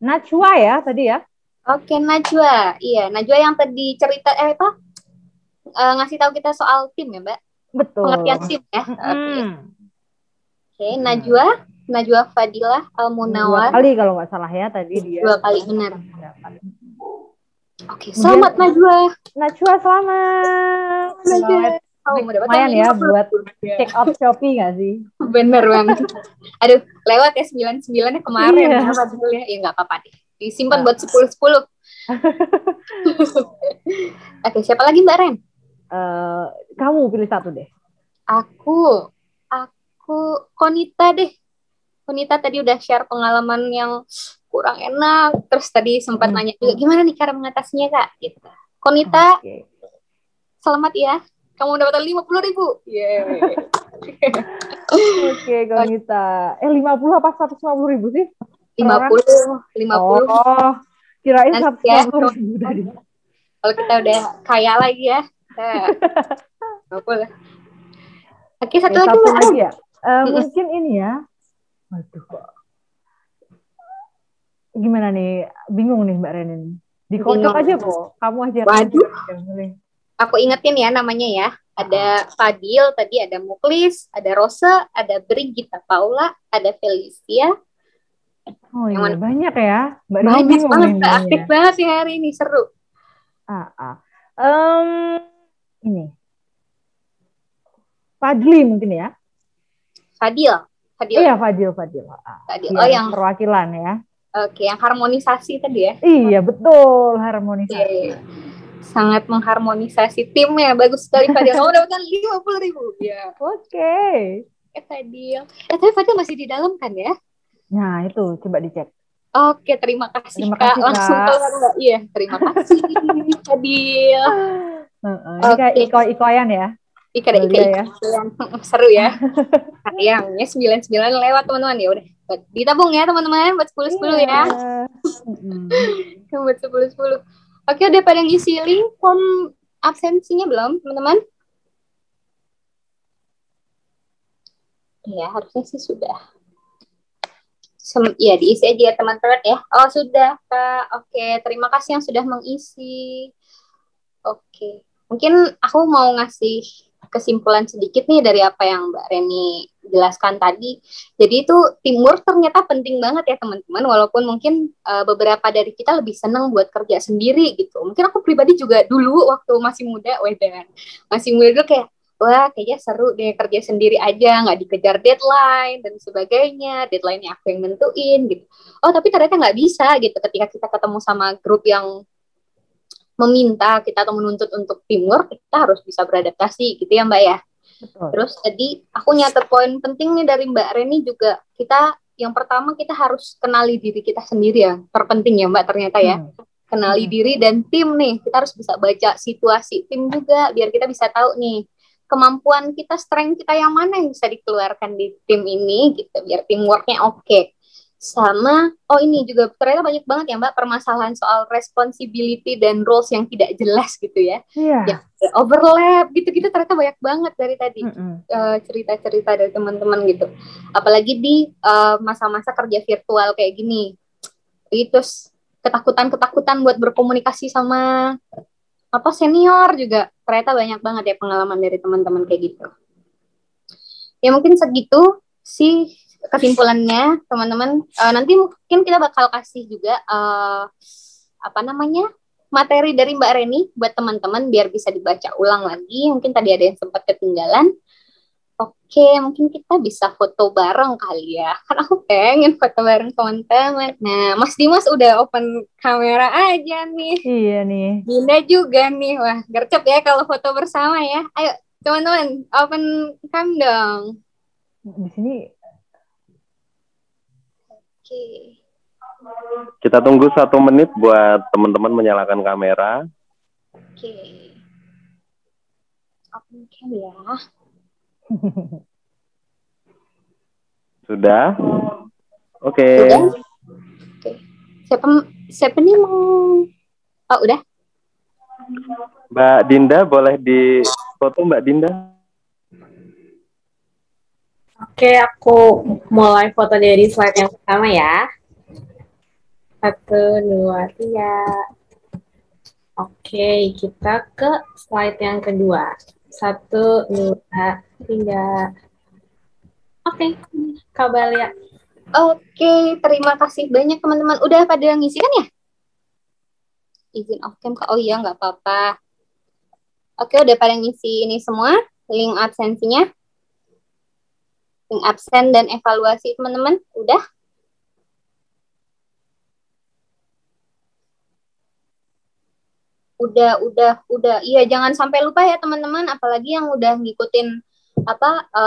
S3: Najwa ya tadi ya?
S1: Oke, Najwa. Iya, Najwa yang tadi cerita ngasih tahu kita soal tim ya, Mbak?
S3: Betul.
S1: Pengertian tim ya. Oke, Najwa Fadilah Al-Munawar.
S3: 2 kali kalau nggak salah ya tadi dia.
S1: 2 kali benar. Oke, selamat Najwa.
S3: Najwa selamat. Lumayan ya buat check out Shopee nggak sih?
S1: Bener banget. Aduh, lewat ya 99-nya kemarin. Ya nggak apa-apa deh. Disimpan buat 10-10. Oke, siapa lagi Mbak Ren?
S3: Kamu pilih 1 deh.
S1: Aku Konita deh. Konita tadi udah share pengalaman yang kurang enak, terus tadi sempat nanya juga gimana nih cara mengatasinya Kak gitu. Konita, selamat ya, kamu dapat 50.000.
S3: Oke, Konita. 50 apa 150.000 sih?
S1: 50.
S3: Oh, kirain
S1: Nanti ya,
S3: 150.000 tadi.
S1: kalau kita udah kaya lagi ya. 50. Oke, satu lagi
S3: ya. Mungkin ini ya. Waduh, gimana nih? Bingung nih Mbak Renin. Dikocok aja, Po. Kamu aja.
S1: Waduh. Aku ingetin ya namanya ya. Ada Fadil, tadi ada Muklis, ada Rosa, ada Brigita Paula, ada Felicia.
S3: Oh iya, banyak ya.
S1: Mbak banyak banget, aktif banget sih hari ini, seru.
S3: Ini. Fadli mungkin ya?
S1: Fadil.
S3: Iya, Fadil.
S1: Oh, yang
S3: perwakilan ya.
S1: Oke, yang harmonisasi tadi ya?
S3: Iya, betul, harmonisasi.
S1: Sangat mengharmonisasi timnya, bagus sekali Fadil. Kamu dapatkan 50.000 ya.
S3: Oke.
S1: Fadil. Tapi Fadil masih di dalam kan ya?
S3: Nah, itu coba dicek.
S1: Oke, terima kasih Kak. Langsung keluar Mbak. Iya, terima kasih Fadil.
S3: Ini kayak iko-ikoyan ya?
S1: Ika ya. Seru ya. Sayangnya 99 lewat teman-teman, ya udah. Ditabung ya teman-teman buat 10-10 ya. Buat 10-10. Oke, udah pada ngisi link form absensinya belum teman-teman? Ya, harusnya sih sudah. Ya, diisi aja ya teman-teman ya. Oh, sudah Kak. Oke, terima kasih yang sudah mengisi. Oke. Mungkin aku mau ngasih kesimpulan sedikit nih dari apa yang Mbak Reni jelaskan tadi. Jadi itu teamwork ternyata penting banget ya teman-teman, walaupun mungkin beberapa dari kita lebih senang buat kerja sendiri gitu. Mungkin aku pribadi juga dulu waktu masih muda, masih muda dulu kayak, wah kayaknya seru deh kerja sendiri aja, nggak dikejar deadline dan sebagainya, deadline-nya aku yang nentuin gitu. Oh tapi ternyata nggak bisa gitu ketika kita ketemu sama grup yang meminta kita atau menuntut untuk teamwork, kita harus bisa beradaptasi gitu ya Mbak ya. Betul. Terus tadi aku nyatet poin penting nih dari Mbak Reni juga, kita yang pertama kita harus kenali diri kita sendiri ya, terpenting ya Mbak ternyata ya. Kenali diri dan tim nih, kita harus bisa baca situasi tim juga biar kita bisa tahu nih kemampuan kita, strength kita yang mana yang bisa dikeluarkan di tim ini gitu, biar teamworknya oke. Sama, ini juga ternyata banyak banget ya Mbak permasalahan soal responsibility dan roles yang tidak jelas gitu ya. Yang overlap gitu-gitu ternyata banyak banget dari tadi cerita-cerita dari teman-teman gitu. Apalagi di masa-masa kerja virtual kayak gini. Itu ketakutan buat berkomunikasi sama senior juga ternyata banyak banget ya pengalaman dari teman-teman kayak gitu. Ya mungkin segitu sih kesimpulannya teman-teman. Nanti mungkin kita bakal kasih juga materi dari Mbak Reni buat teman-teman biar bisa dibaca ulang lagi. Mungkin tadi ada yang sempat ketinggalan. Oke, mungkin kita bisa foto bareng kali ya. Kan aku pengen foto bareng teman-teman. Nah, Mas Dimas udah open kamera aja nih.
S3: Iya nih.
S1: Dinda juga nih. Wah, gercep ya kalau foto bersama ya. Ayo, teman-teman, open cam dong.
S3: Di sini.
S1: Oke.
S2: Kita tunggu 1 menit buat teman-teman menyalakan kamera.
S1: Oke. Open cam ya.
S2: Sudah? Oke.
S1: Oke. Siapa nih mau? Oh, udah.
S2: Mbak Dinda boleh di foto Mbak Dinda?
S11: Oke, aku mulai foto dari slide yang pertama ya. 1, 2, 3. Oke, kita ke slide yang kedua. 1, 2, 3. Oke, Kak Balia.
S1: Oke, terima kasih banyak teman-teman. Udah pada ngisi kan ya? Izin off cam, oh iya nggak apa-apa. Oke, udah pada ngisi ini semua, link absensinya. Link absen dan evaluasi teman-teman, udah? Udah. Iya, jangan sampai lupa ya teman-teman, apalagi yang udah ngikutin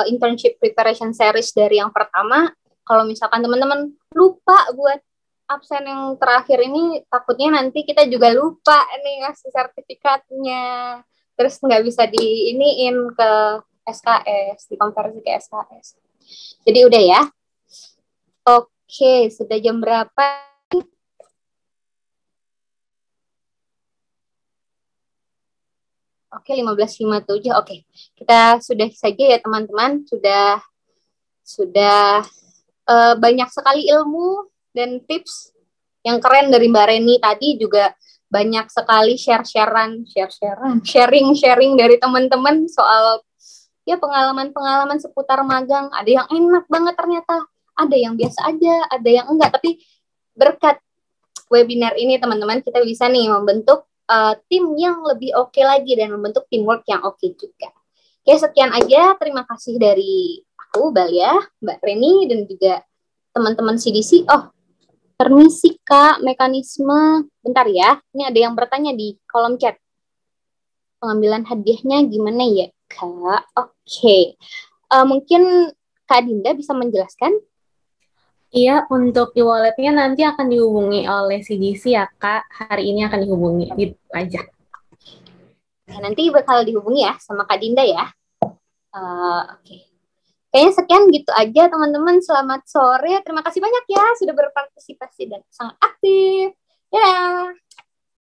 S1: internship preparation series dari yang pertama. Kalau misalkan teman-teman lupa buat absen yang terakhir ini, takutnya nanti kita juga lupa nih ngasih sertifikatnya, terus nggak bisa diiniin ke SKS, dikonversi ke SKS. Jadi udah ya. Oke, sudah jam berapa? Oke, 15.57. Oke, kita sudah saja ya teman-teman. Sudah banyak sekali ilmu dan tips yang keren dari Mbak Reni tadi, juga banyak sekali sharing dari teman-teman soal ya pengalaman-pengalaman seputar magang. Ada yang enak banget ternyata, ada yang biasa aja, ada yang enggak. Tapi berkat webinar ini teman-teman, kita bisa nih membentuk tim yang lebih oke lagi dan membentuk teamwork yang oke juga. Oke, sekian aja. Terima kasih dari aku, Balia, Mbak Reni, dan juga teman-teman CDC. Oh, permisi Kak, mekanisme. Bentar ya, ini ada yang bertanya di kolom chat. Pengambilan hadiahnya gimana ya Kak? Oke. Mungkin Kak Dinda bisa menjelaskan?
S11: Iya, untuk e-walletnya nanti akan dihubungi oleh CDC ya Kak. Hari ini akan dihubungi, gitu aja.
S1: Ya, nanti bakal dihubungi ya sama Kak Dinda ya. Oke. Kayaknya sekian gitu aja teman-teman. Selamat sore. Terima kasih banyak ya sudah berpartisipasi dan sangat aktif. Ya.